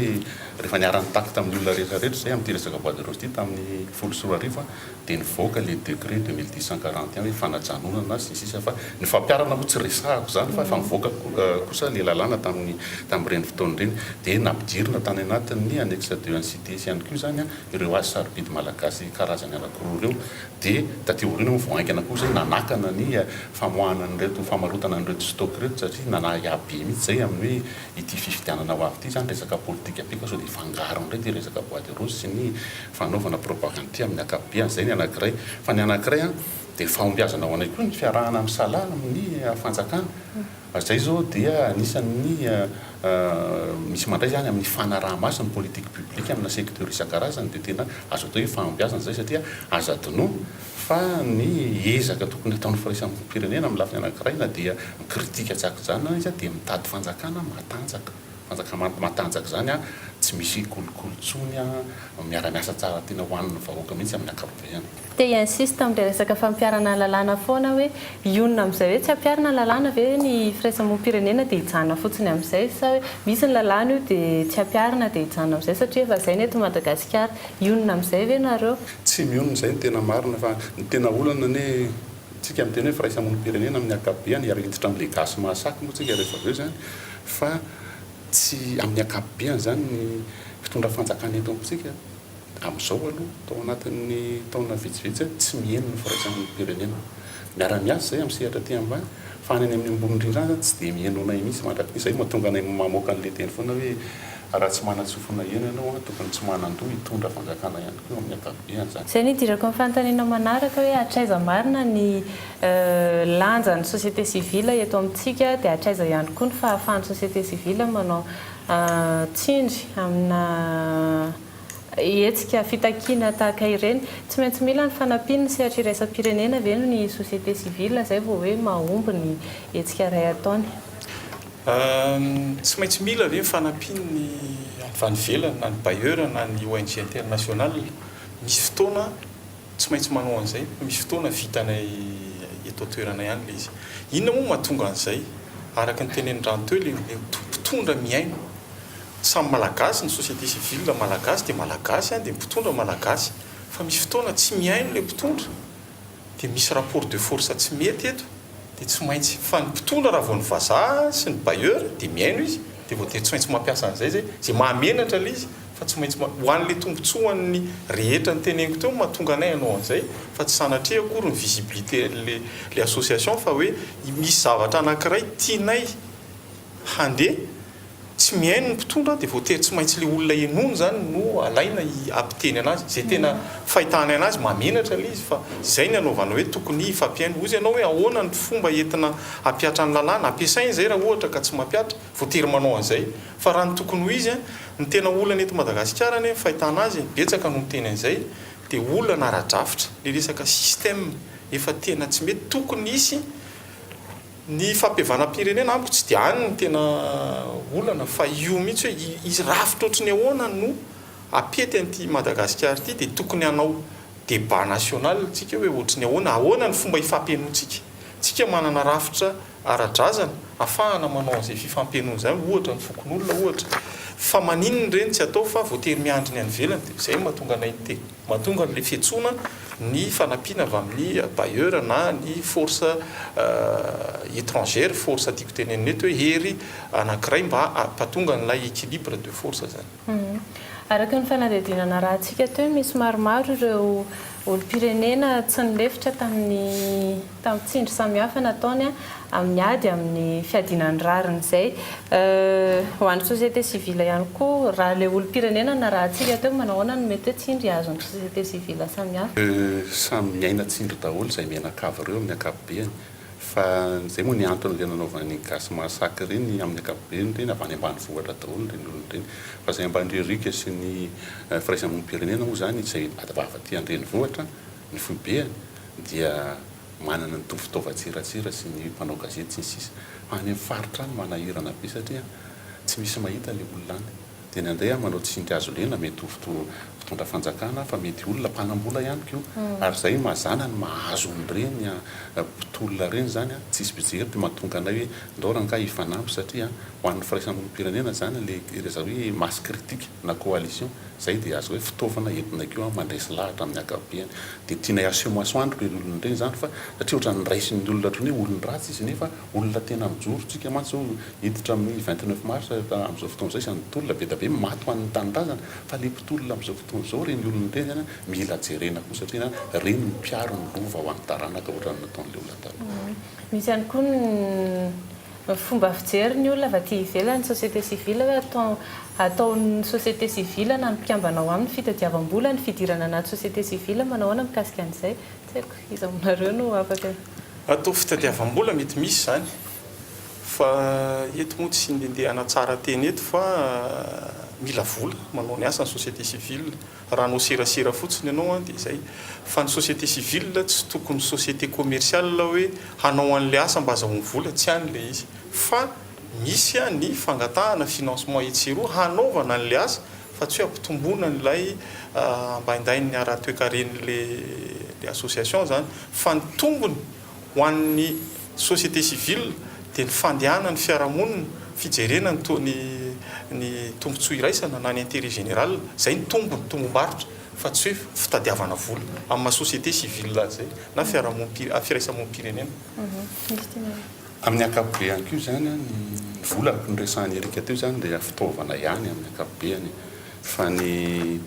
rehefa niarany taky tamin'ny olona rehetrarehetra zay amin'ny resaka bois de rosti tamin'ny 14 dia nivoaka le décret 2241 hoe fanajanonana sy sisa fa ny fampiarana moa tsy resahako zany fa efa mivoaka kosa le lalàna tamin'ireny fotoana ireny dia nampijirina tany anatin'ny annexe de NCTS ihany koa zany ireo asa sarobidy malagasy karazany anankiroa ireo dia taty aoriana voaingana koa zay nanakana ny famoahana an'ireto famarotana an'ireto stock reto satria nanayabe mihitsy zay amin'ny hoe ity fifidianana ho avy ity zany resaka politika apika sao dia fangarony reto resaka boîte rose sy ny fanaovana propagande amin'ny akabeany zay ny anankiray fa ny anankiray dia fahombiazana ho anay koa ny fiarahana amin'ny salana amin'ny fanjakana zay zao dia anisan'ny misy mandray zany amin'ny fanaraha-maso ny politique publique amina secteur isan-karazany dia tena azo atao hoe fahombiazana zay satria azo adinoa fa ny ezaka tokony ataon'ny firaisan'ny pirenena amin'ny lafiny anankiray na dia mikritika tsakijana izy dia mitady fanjakana matanjaka zany tsy misy kolokolotsony miara-miasa tsara tena hoan'ny vahoaka mihitsy amin'ny akabeany. Te insiste amin'ilay resaka fampiarana lalàna foana hoe ionona amin'izay hoe tsy ampiarana lalàna ve ny firaisamonim-pirenena dia hijanona fotsiny amin'izay sa hoe misy ny lalàna io dia tsy ampiarana dia hijanona amin'izay satria efa izay ny eto Madagasikara ionona amin'izay ve nareo? Tsy mionona izay ny tena marina fa ny tena olana ny tsika amin'ny tena hoe firaisamonim-pirenena amin'ny akabeany hiarititra amin'ilay gasy mahasaky moa tsika rehefa avy eo zany fa tsy amin'ny akabeany zany ny fitondra fanjakana eto amintsika amin'izao aloha tao anatin'ny taona vitsivitsy tsy mihaino ny firaisamonim-pirenena miara-miasa zay amin'ny sehatra ty ambany fa any amin'ny ambony indrindra zany tsy dia mihaino anay mihitsy mandraky izay mahatonga anay mamoaka an'ilay teny foana hoe raha tsy manatsofona iena ianao tokony tsy manandoha hitondra fanjakana ihany koa amin'ny akabeany zany. Izay ny idirako amin'ny fanontaniana manaraka hoe hatraiza marina ny lanjan'ny société civile eto amintsika dia hatraiza ihany koa ny fahafahan'ny société civile manao tsindry amina hetsika fitakiana tahaka ireny tsy maintsy mila ny fanampiany ny sehatra iraisam-pirenena ve no ny société civile zay vao hoe mahomby ny hetsika iray ataony. Tsy maintsy mila ve fanampiany ny avanivelana na ny bailleur na ny ONG international misy fotoana tsy maintsy manao an'izay misy fotoana vitanay eto toerana ihany le izy inona moa mahatonga an'izay araka ny tenen'ndrano teo le mpitondra miaino samy malagasy ny société civile malagasy dia malagasy dia mpitondra malagasy fa misy fotoana tsy miaino le mpitondra dia misy rapport de force tsy mety eto dia tsy maintsy fa ny mpitondra raha vao ny vazaha sy ny bailleur dia miaino izy dia vao tsy maintsy mampiasa an'izay zay mahamenatra le izy fa tsy maintsy ho an'le tombotsoan'ny rehetra ny teneniko teo mahatonga anay anao an'izay fa tsy sanatria akory ny visibilité le association fa hoe misy zavatra anankiray tianay handeha tsy mihaino ny mpitondra dia voatery tsy maintsy le olona enono zany no alaina ampiteny anazy zay tena fahitana anazy mamenatra le izy fa zay ny anaovana hoe tokony ifampiaino ozy ianao hoe ahoana ny fomba entina ampiatra ny lalàna ampiasainy zay raha ohatra ka tsy mampiatra voatery manao an'izay fa raha ny tokony ho izy ny tena olana eto Madagasikara ny fahitana azy betsaka no miteny an'izay dia olana ara-drafitra le resaka système efa tena tsy mety tokony isy ny fampiavanam-pirenena amiko tsy dia any ny tena olana fa io mihitsy hoe izy rafitra ohatrany ahoana no apety an'ity Madagasikara ity dia tokony hanao débat national tsika hoe ohatrany ahoana ny fomba ifampiainoantsika tsika manana rafitra ara-drazana ahafahana manao an'izay fifampiainoana zany ohatra ny fokon'olona ohatra fa maninony ireny tsy atao fa voatery miandry ny any velany dia izay mahatonga anay ny teny mahatonga n'le fiantsoana ny fanampiana avy amin'ny bailleur na ny force étrangère force tiako tenenina eto hoe hery anankiray mba ampatonga n'ilay équilibre de force zany. Araka ny fanadidinana raha antsika teo misy maromaro ireo olom-pirenena tsy nilefitra tamin'ny tsindry samihafa nataony amin'ny ady amin'ny fiadinany rariny izay ho an'ny société civile ihany koa raha le olom-pirenena na raha antsika teo manahoana no mety hoe tsindry azon'ny société civile samihafa. Samy miaina tsindry daholo izay mianakavy ireo amin'ny akabeany fa zay moa ny antony le nanaovana ny gasy mahasaky ireny amin'ny akabeany reny avy any ambanivohitra daholo reny olona reny fa zay ambandririka sy ny firaisamonim-pirenena moa zany izay avaty an-drenivohitra ny foibeany dia manana ny fitaovan-tsiratsira sy ny mpanao gazety sy ny sisa any amin'ny faritra any manahirana be satria tsy misy mahita le olona any dia nandray manao tsindry azo lena mety fitondra mitondra fanjakana fa mety olona mpanambola ihany ko ary zay mazana ny mahazo nyreny mpitolona reny zany tsisy pijery de mahatonga anay hoe ndoranga ifanampy satria ho an'ny firaisamonim-pirenena zany le za hoe masse critique na coalition zay de azo hoe fitaovana entina keo mandresy lahatra amin'ny akabeany de tianay asemoasoandro le olona reny zany fa satria ohatra ny raisin'ny olona trony hoe olony ratsy izy nefa olona tena mijoro tsika mantsy zao hiditra amin'ny 29 mars am'izao fotoana zay sany mpitolona be da be maty ho an'ny tanindrazana fa le mpitolona am'izao fotoana zao reny olona reny zany mila jerena koa satria reny ny mpiaro ny lova ho an'ny taranaka ohatra ny nataon'le olona taloha. Misy ihany koa ny fomba fijery ny olona vaty ivelany société civile hoe ataon'ny société civile na mpiambana ao amin'ny fitadiavam-bola ny fidirana anaty société civile manao ahoana mikasika an'izay tsy haiko izy aminareo no afaka atao fitadiavam-bola mety misy zany fa eto moa tsy ndendehana tsara teny eto fa mila vola manao ny asa ny société civile raha anao serasera fotsiny ianao dia izay fa ny société civile tsy tokony société commerciale hoe hanao an'le asa mba azahoany vola tsy hany le izy fa misy ny fangatahana financement etsero hanaovana an'le asa fa tsy hoe ampitomboana n'ilay mba indainy ara-toekaren'le association zany fa ny tombony ho an'ny société civile dia ny fandehana ny fiarahamonina fijerena ny tombontsoa iraisana na ny intérêt général zay ny tombony tombom-barotra fa tsy hoe fitadiavana vola amin'ny société civile zay na firaisamonim-pirenena. Amin'ny akapobeany ko zany ny vola ny resahany erika teo zany dia fitaovana ihany amin'ny akapobeany fa ny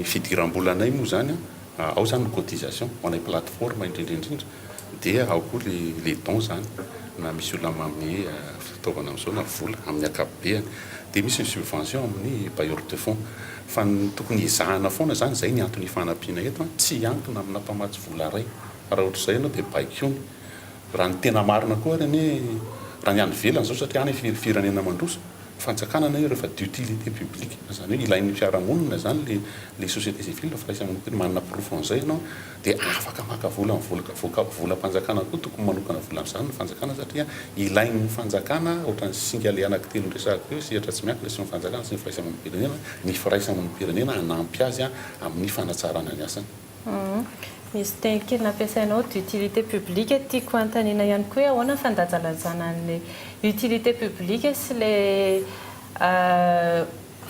fidiram-bolanay moa zany ao zany ny cotisation ho anay plateforme indrindrindrindra dia ao koa le don zany na misy olona mamy fitaovana amin'izao na vola amin'ny akapobeany dia misy ny subvention amin'ny bailleur de fonds fa tokony izahana foana zany zay ny antony fanampiana eto tsy antony amina mpamatsy vola ray raha ohatra zay ianao dia baikony raha ny tena marina koa reny raha ny any velany zao satria any firenena mandroso fanjakana na io rehefa d'utilité publique zany hoe ilain'ny fiarahamonina zany le société civile firaisamonim-pirenena manana profo an'izay ianao dia afaka maka vola volam-panjakana koa tokony manokana vola amin'izany ny fanjakana satria ilain'ny fanjakana ohatran'ny singa le anankitelo resahako eo sehatra tsy mianky ny fanjakana sy ny firaisamonim-pirenena ny firaisamonim-pirenena hanampy azy amin'ny fanatsarana ny asany. Misy teny kely nampiasainao d'utilité publique tiako antaniana ihany koa ahoana fandanjalazana ny utilité publique sy le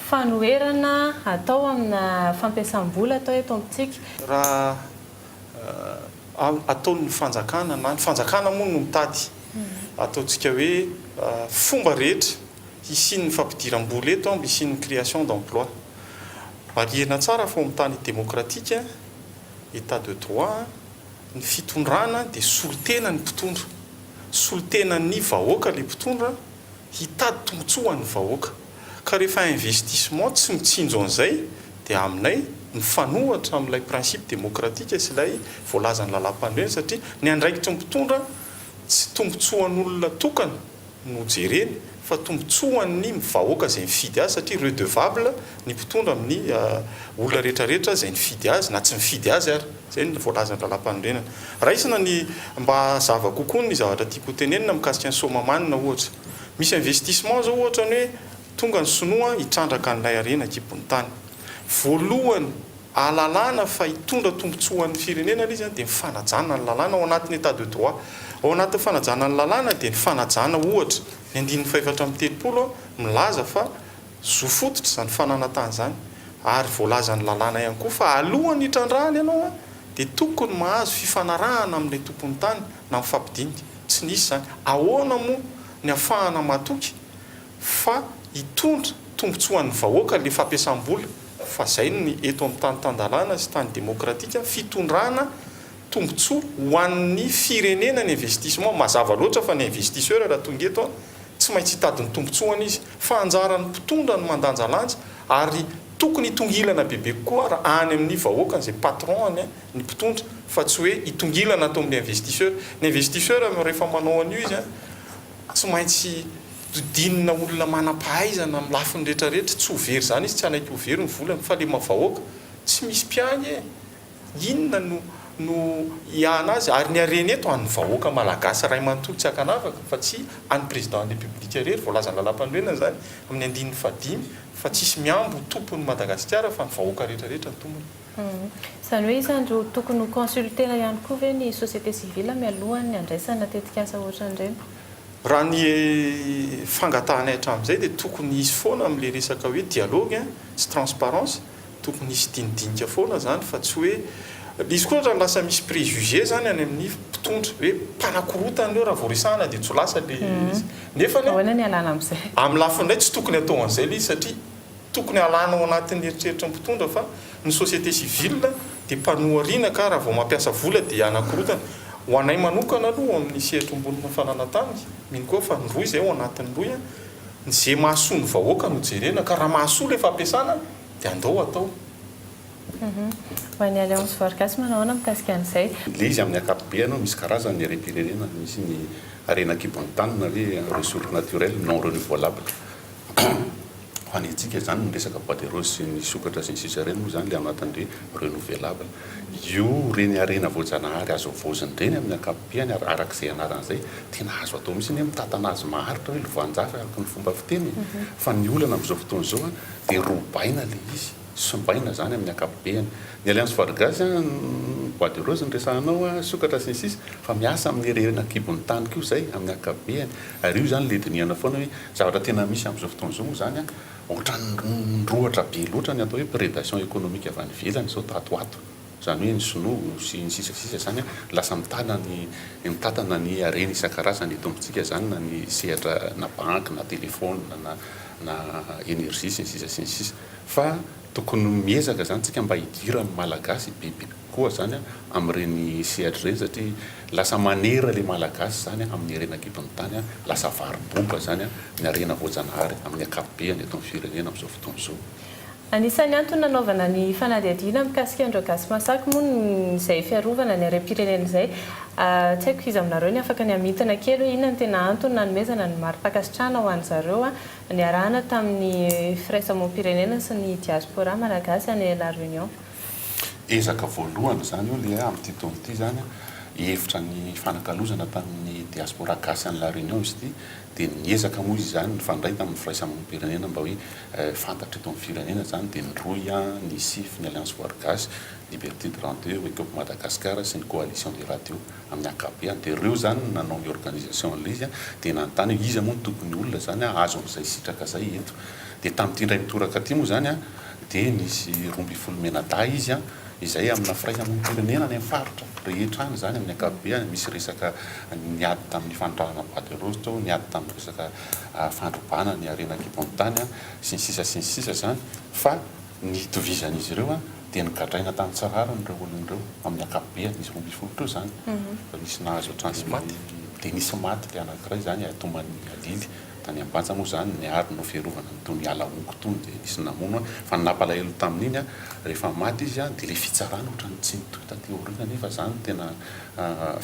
fanoherana atao amina fampiasam-bola atao eto amintsika raha ataon'ny fanjakana na ny fanjakana moa no mitady ataontsika hoe fomba rehetra hisiny ny fampidiram-bola eto mba hisiny ny création d'emploi marihana tsara fa amin'ny tany démocratique état de droit ny fitondrana dia solotena ny mpitondra solotena ny vahoaka le mpitondra hitady tombotsoa ny vahoaka ka rehefa investissement tsy mitsinjo an'izay dia aminay mifanohatra amin'ilay principe démocratique sy ilay voalazany lalam-pandreny satria ny andraikitry ny mpitondra tsy tombotsoan'olona tokana no jereny fa tombotsoan'ny vahoaka zay mifidy azy satria redevable ny mpitondra amin'ny olona rehetrarehetra zay mifidy azy na tsy mifidy azy ary zay ny voalazany lalam-pandrenana raha isana ny mba zava kokoa ny zavatra tiako tenenina mikasika ny somamanina ohatra misy investissement zao ohatra ny hoe tonga ny sinoa hitrandraka n'ilay arena kibony tany voalohany alalàna fa hitondra tombotsoan'ny firenena izy dia mifanajana ny lalàna ao anatin'ny état de droit ao anatin'ny fanajana ny lalàna dia ny fanajana ohatra ny andin'ny faefatra amin'ny telopolo milaza fa zo fototra zany fananatany zany ary voalazany lalàna ihany koa fa alohany hitrandrahany ianao dia tokony mahazo fifanarahana amin'ilay tompony tany na mifampidinika tsy nisy zany ahoana moa ny afahana matoky fa hitondra tombotsoan'ny vahoaka le fampiasam-bola fa zay ny eto amin'ny tany tandalàna sy tany démocratique fitondrana tombotsoa ho an'ny firenena ny investissement mazava loatra fa ny investisseur raha tonga eto tsy maintsy hitady ny tombotsoana izy fa anjaran'ny mpitondra ny mandanjalanja ary tokony hitongilana bebe kokoa raha any amin'ny vahoaka zay patron ny mpitondra fa tsy hoe hitongilana atao amin'ny investisseur ny investisseur rehefa manao an'io izy tsy maintsy dinina olona manam-pahaizana amin'ny lafiny rehetrarehetra tsy overy zany izy tsy anaiky overy ny volany fa le mavahoaka tsy misy mpiany inona no no iana azy ary ny areny eto an'ny vahoaka malagasy ray manontolo tsy hakanavaka fa tsy any président de république rery voalaza ny lalam-panorenana zany amin'ny andininy fadimy fa tsisy miambo tompony Madagasikara fa ny vahoaka rehetrarehetra ny tombony. Izany hoe izany tokony ho consultena ihany koa ve ny société civile mialohan'ny andraisana tetika asa ohatran'ireny? Raha ny fangatahanay hatramin'izay dia tokony isy foana amin'ilay resaka hoe dialogue sy transparence, tokony isy dinidinika foana zany fa tsy hoe izy koa raha lasa misy préjugé zany any amin'ny mpitondra hoe mpanakorotana leo raha voaresahana dia tsy lasa le izy nefa ny alana amin'izay amin'ny lafindray tsy tokony atao an'izay le izy satria tokony alana ao anatin'ny eritreritra mpitondra fa ny société civile dia mpanohariana ka raha vao mampiasa vola dia anakorotana ho anay manokana aloha amin'ny sehatra ambonina fananatany mino koa fa ny roy izay ao anatin'ny roy zay mahasoa ny vahoaka no jerena ka raha mahasoa le fampiasana dia andao atao. Ho an'ny alliance Vargasy manahoana mikasika an'izay? Le izy amin'ny akapobeany misy karazany ny harem-pirenena, misy ny arena kibon'ny tanina hoe ressources naturelles non renouvelables. Ho any antsika zany ny resaka bois de rose sy ny sokatra sy ny sisa reny moa zany le anatin'ny hoe renouvelable. Io reny arena voajanahary azo voziny reny amin'ny akapobeany arak'izay anaran'izay tena azo atao mihitsy ny mitatana azy maharitra hoe lovanjafy araka ny fomba fiteny fa ny olana amin'izao fotoana izao dia robaina le izy sombaina zany amin'ny akapobeany. Ny alliance Vargasy bois de rose ny resahanao sokatra sy ny sisa fa miasa amin'ny rerena kibon'ny tany koa zay amin'ny akapobeany ary io zany le dinihana foana hoe zavatra tena misy amin'izao fotoana izao moa zany ohatran'ny rohatra be loatra ny atao hoe prédation économique avy any ivelany zao tatoato zany hoe ny sinoa sy ny sisasisa zany lasa mitatana ny arena isan-karazany etombotsika zany na ny sehatra na banky na telefôna na énergie sy ny sisa sy ny sisa fa tokony miezaka zany tsika mba hidira amin'ny malagasy bebe koa zany amin'ireny sehatra ireny satria lasa manera le malagasy zany amin'ny arena kibon'ny tany lasa varoboba zany ny arena voajanahary amin'ny akapobeany eto amin'ny firenena amin'izao fotoana izao. Anisan'ny antony nanaovana ny fanadihadiana mikasika andro gasy masaky moa izay fiarovana ny harem-pirenena izay tsy haiko izy aminareo ny afaka ny amintana kely hoe inona ny tena antony nanomezana ny mari-pakasitrahana ho an'ny zareo ny arahana tamin'ny firaisamoam-pirenena sy ny diaspora malagasy any La Réunion. Ezaka voalohany zany io le amin'ity taona ity zany hevitra ny fanakalozana tamin'ny diaspora gasy any La Réunion izy ity dia niezaka moa izy zany nifandray tamin'ny firaisamoam-pirenena mba hoe fantatra eto amin'ny firenena zany dia ny roy ny SIF ny alliance Vargasy Liberté de Radio Ecope Madagascar sy ny coalition des radios amin'ny akapobeany dia ireo zany nanao ny organisation le izy dia nanontany hoe iza moa ny tokony olona zany azo amin'izay sitraka zay eto dia tamin'ity indray mitoraka aty moa zany dia nisy 12 menada izy izay amina firaisamoam-pirenena ny faritra rehetra any zany amin'ny akapobeany misy resaka niady tamin'ny fandrarana bois de rose tao niady tamin'ny resaka fandrobana ny arena kibon'ny tany sy ny sisa zany fa ny tovizan'izy ireo dia nigadraina tamin'ny tsarara nyreo olon'ireo amin'ny akapobeany izy 12 teo zany fa nisy nahazo transmaty dia nisy maty le anankiray zany atoman'ny alily tany ambanja moa zany niary no fierovana nytony alaonko tony dia nisy namono fa nampalahelo tamin'iny rehefa maty izy dia le fitsarana ohatrany tsy nitoy taty aoriana nefa zany tena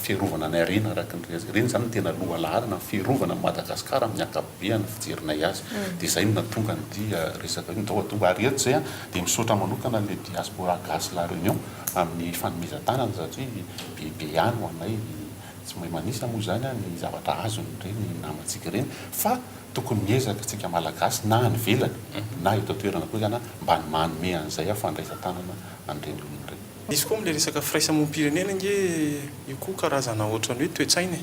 fierovana ny arena araka reny zany tena loha laharana fierovana Madagasikara amin'ny akapobeany fijerinay azy dia zay no natonga ny resaka ndao atonga ary eto zay dia misaotra manokana le diaspora gasy La Réunion amin'ny fanomezan-tanana satria bebe ihany ho anay tsy mahay manisa moa zany ny zavatra azony reny namantsika reny fa tokony miezaka tsika malagasy na any velany na eto toerana koa zany mba ny manome an'izay fandraisan-tanana an'ireny olona reny. Izy koa amin'ilay resaka firaisamoam-pirenena nge io koa karazana ohatrany hoe toe-tsaina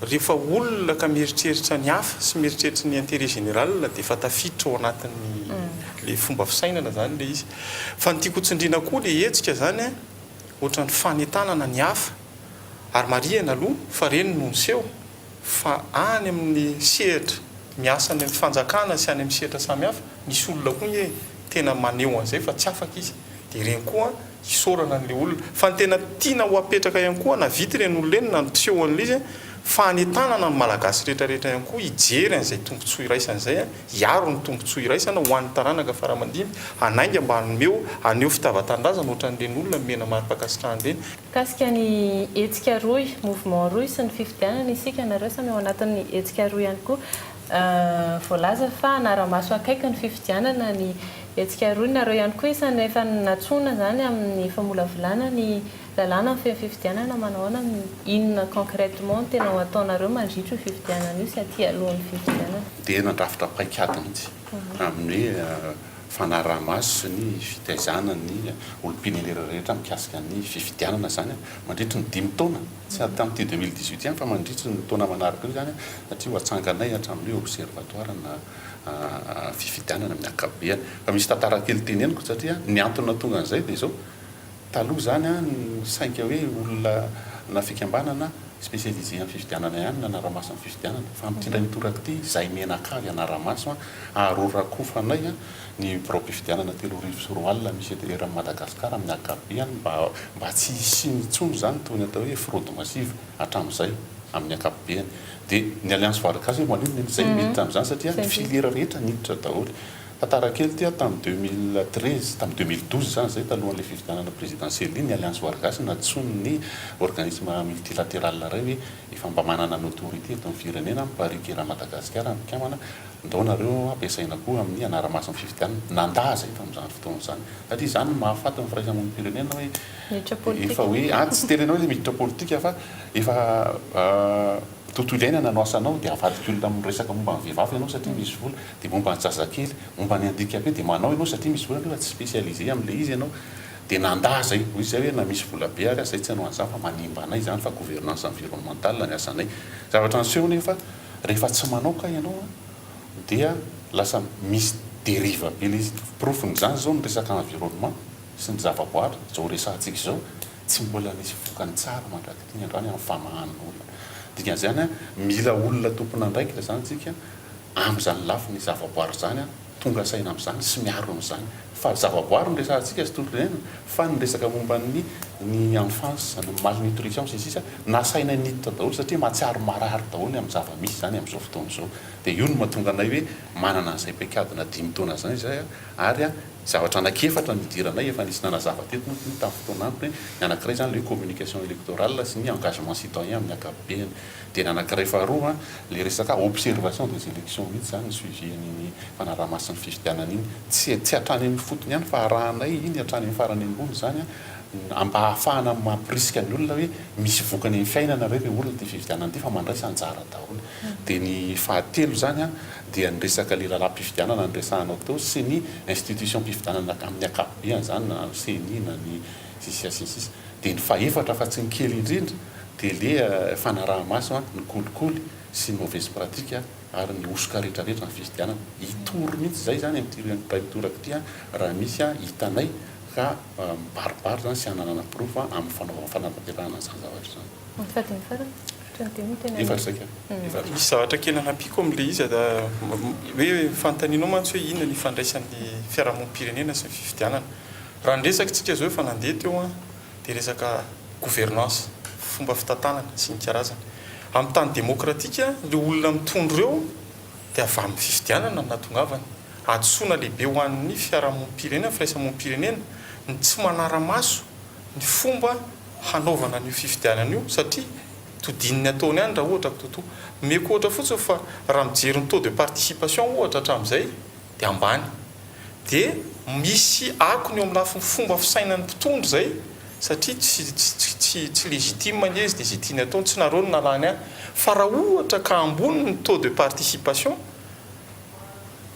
rehefa olona ka mieritreritra ny hafa sy mieritreritra ny intérêt général dia efa tafiditra ao anatin'ny le fomba fisainana zany le izy fa ny tiako tsindriana koa le hetsika zany ohatrany fanentanana ny hafa ary marihana aloha fa reny no niseho fa any amin'ny sehatra miasa ny fanjakana sy any amin'ny sehatra samihafa nisy olona koa hoe tena maneho an'izay fa tsy afaka izy dia reny koa hisorana n'le olona fa ny tena tiana ho apetraka ihany koa na vity reny olona eny na niseho an'le izy fanentanana ny malagasy rehetrarehetra ihany koa hijery an'izay tombontsoa iraisana izay hiaro ny tombontsoa iraisana ho an'ny taranaka faramandimby hanainga mba hanomeo aneo fitavatandrazana ohatran'ireny olona mena mari-pakasitrahana ireny. Kasika ny hetsika roy mouvement roy sy ny fifidianana isika nareo samy ao anatin'ny hetsika roy ihany koa voalaza fa anara-maso akaiky ny fifidianana ny hetsika roy nareo ihany koa isan'ny efa natsona zany amin'ny famolavolana ny lalàna ny fifidianana manaoana inona concrètement tena ho ataonareo mandritra io fifidianana io sy aty alohan'ny fifidianana dia nandrafitra paikady mihitsy amin'ny hoe fanaraha-maso ny fitaizana ny olom-pirenena rehetra mikasika ny fifidianana zany mandritra ny 5 taona tsy tamin'ity 2018 ihany fa mandritra ny taona manaraka io zany satria ho atsanganay hatramin'ny observatoire na fifidianana amin'ny akabeany fa misy tantara kely teneniko satria ny antony tonga an'izay dia zao taloha zany ny sainga hoe olona na fikambanana spécialisé amin'ny fifidianana ihany na anaramaso amin'ny fifidianana fa mitindra mitoraka ity zay menakavy anaramaso arorakofanay ny pro-pifidianana 3 misy eran Madagasikara amin'ny akabeany mba tsy isinitsony zany tony atao hoe fraude massive hatramin'izay amin'ny akabeany dia ny alliance voalakasy manino zay mety tamin'izany satria ny filiera rehetra niditra daholo tantara kely tia tamin'ny 2013 tamin'ny 2012 zany zay talohan'ilay fifidianana présidentielle ny alliance voalakasy natsony ny organisme multilatéral ray hoe efa mba manana ny autorité eto amin'ny firenena miparikera Madagasikara mikamana ndao nareo ampiasaina koa amin'ny anaramaso amin'ny fifidianana nandaza tamin'izany fotoana zany satria zany mahafaty amin'ny firaisamon'ny firenena hoe efa hoe tsy terenao hoe miditra politika fa efa tontolo ilaina nanao asanao dia avadika olona miresaka momba ny vehivavy ianao satria misy vola dia momba ny zazakely momba ny handikape dia manao ianao satria misy vola nefa tsy spécialisé amin'ilay izy ianao dia nanda zay hoy zay hoe na misy vola be ary zay tsy hanao an'izany fa manimba anay zany fa gouvernance environnementale ny asanay zavatra niseho nefa rehefa tsy manao ka ianao dia lasa misy dérive be le izy profony zany zao ny resaka environnement sy ny zavaboary zao resantsika zao tsy mbola nisy vokany tsara mandrakity ny andrany amin'ny famahan'olona dikan'izany mila olona tompona andraikitra zany tsika amin'izany lafo ny zavaboary zany tonga saina amin'izany sy miaro amin'izany fa zavaboary ny resantsika sy tontolo iainana fa ny resaka momba ny enfance ny malnutrition sy sisa nasaina niditra daholo satria mahatsiaro marary daholo amin'ny zava-misy zany amin'izao fotoana izao dia io no mahatonga anay hoe manana an'izay paikadina 5 taona zany zay ary zavatra anakefatra nidiranay efa nisy nanazava teto moa tamin'ny fotoana aminy ny anankiray zany le communication électorale sy ny engagement citoyen amin'ny akabeany dia ny anankiray faharoa le resaka observation des élections mihitsy zany ny suivi-ny fanaraha-mason'ny fifidianana iny tsy hatrany amin'ny fotony ihany fa arahanay iny hatrany amin'ny farany ambony zany mba ahafahana mampirisika ny olona hoe misy vokany amin'ny fiainana re olona ty fifidianana ity fa mandraisa anjara daholo dia ny fahatelo zany dia ny resaka le lalahm-pifidianana ny resahanao tao sy ny institution mpifidianana amin'ny akabeany zany na CENI na ny sisisisisa dia ny faefatra fa tsy ny kely indrindra dia le fanaraha-maso ny kolikoly sy ny mauvaise pratique ary ny osoka rehetrarehetra ny fifidianana hitory mihitsy zay zany amin'ty mitoraka ty raha misy hitanay ka mibaribary zany sy hananana proof amin'ny fanapaterahana zany zavatra zany misy zavatra kely anapiko amin'le izy hoe fantaninao mantsy hoe inona ny ifandraisan'ny fiarahamonim-pirenena sy ny fifidianana raha nyresaka tsika zao efa nandeha teo dia resaka gouvernance fomba fitantanana sy ny karazana amin'ny tany démocratika le olona mitondro ireo dia avy amin'ny fifidianana natongavany atsoina lehibe ho an'ny fiarahamonim-pirenena firaisamonim-pirenena ny tsy manara-maso ny fomba hanaovana n'io fifidianana io satria todininy ataony ihany raha ohatra totoa meko ohatra fotsiny fa raha mijery ny taux de participation ohatra hatramin'izay dia ambany dia misy akony eo amin'ny lafiny fomba fisainan'ny mpitondro zay satria tsy légitime ny izy dia zay tiany ataony tsy nareo ny nalany any fa raha ohatra ka ambony ny taux de participation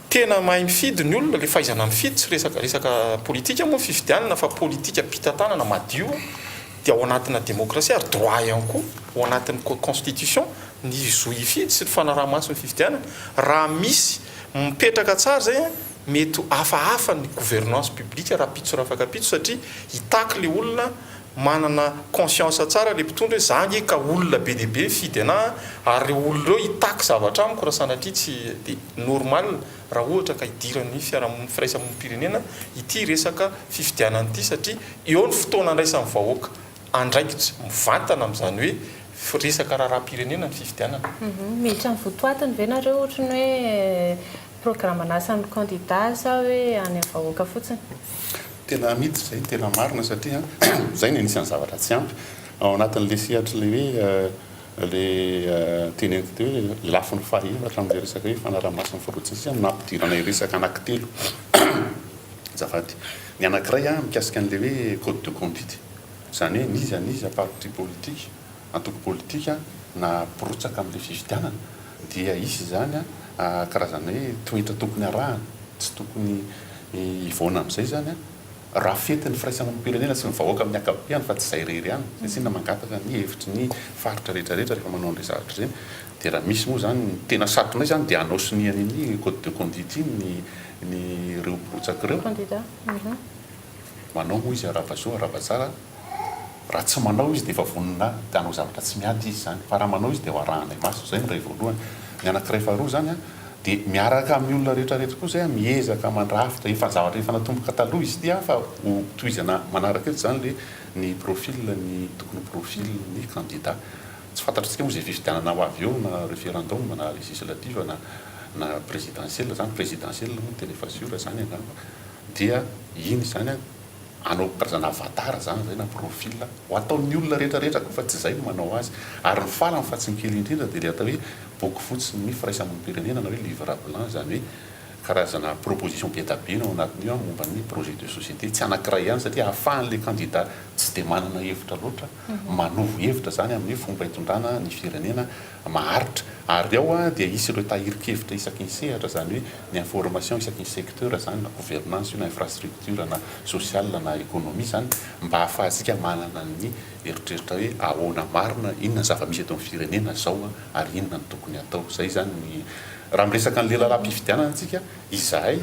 tena mahay mifidy ny olona le fahaizana mifidy tsy resaka politika moa fifidianana fa politika mpitantanana madio dia ao anatina démocratie ary droit ihany koa ao anatin'ny constitution ny zo ifidy sy ny fanaraha-maso ny fifidianana raha misy mipetraka tsara zay mety hafahafa ny gouvernance publique raha pitso raha afaka pitso satria hitaky le olona manana conscience tsara le mpitondra hoe zangy ka olona be dehibe fidy ana ary olona reo hitaky zavatra amiko raha sanatria tsy dia normal raha ohatra ka hidiran'ny firaisamonim-pirenena ity resaka fifidianana ity satria eo ny fotoana andraisan'ny vahoaka andraikitsy mivantana amin'izany hoe resaka raha-pirenena ny fifidianana miditra ny votoatiny ve nareo ohatra ny hoe programme nasan'ny candidat sa hoe any vahoaka fotsiny tena miditra zay tena marina satria zay ny anisan'ny zavatra tsy ampy ao anatin'le sehatra le hoe le tenenty teo hoe lafiny fahefatra amin'le resaka hoe fanaraha-mason'ny forotsisia nampidiranay resaka anankitelo zafady ny anankiray mikasika an'le hoe code de conduite zany hoe nizy anizy parti politique antoko politika na porotsaka amin'le fifidianana dia isy zany karazana hoe toetra tokony arahana tsy tokony ivona amin'izay zany raha fetiny firaisana amin'ny pirenena sy mivahoaka amin'ny akapiany fa tsy zay rery ihany satria mangataka ny hevitry ny faritra rehetrarehetra rehefa manao an'ilay zavatra zany dia raha misy moa zany tena satronay zany dia anao siniany ny code de conduite ny reo porotsaka ireo manao moa izy aravazo aravatsara raha tsy manao izy dia efa vonina dia anao zavatra tsy miady izy zany fa raha manao izy dia ho arahanay maso zay no ray voalohany ny anankiray faharoa zany dia miaraka amin'ny olona rehetrarehetra koa zay miezaka mandrafitra efa zavatra efa natomboka taloha izy dia fa ho tohizana manaraka eto zany le ny profil ny tokony profil ny candidat tsy fantatritsika moa zay fifidianana ho avy eo na référendum na législative na présidentielle zany présidentielle moa tena efa sûr zany angamba dia iny zany anao karazana avatara zany zay na profil ho ataon'ny olona rehetrarehetra koa fa tsy zay no manao azy ary ny farany fa tsy mikely indrindra dia le atao hoe boky fotsiny ny firaisan'ny pirenena na hoe livre blanc zany hoe karazana proposition be da be ao anatin'io momba ny projet de société tsy anankiray ihany satria ahafahan'le candidat tsy dia manana hevitra loatra manovo hevitra zany amin'ny fomba hitondrana ny firenena maharitra ary ao dia isy ireo tahirikevitra isaky ny sehatra zany hoe ny information isaky ny secteur zany na gouvernance io na infrastructure na sociale na économie zany mba ahafahantsika manana ny eritreritra hoe ahoana marina inona ny zava-misy eto amin'ny firenena zao ary inona ny tokony atao zay zany ny raha miresaka ny lelalaham-pifidianana antsika izahay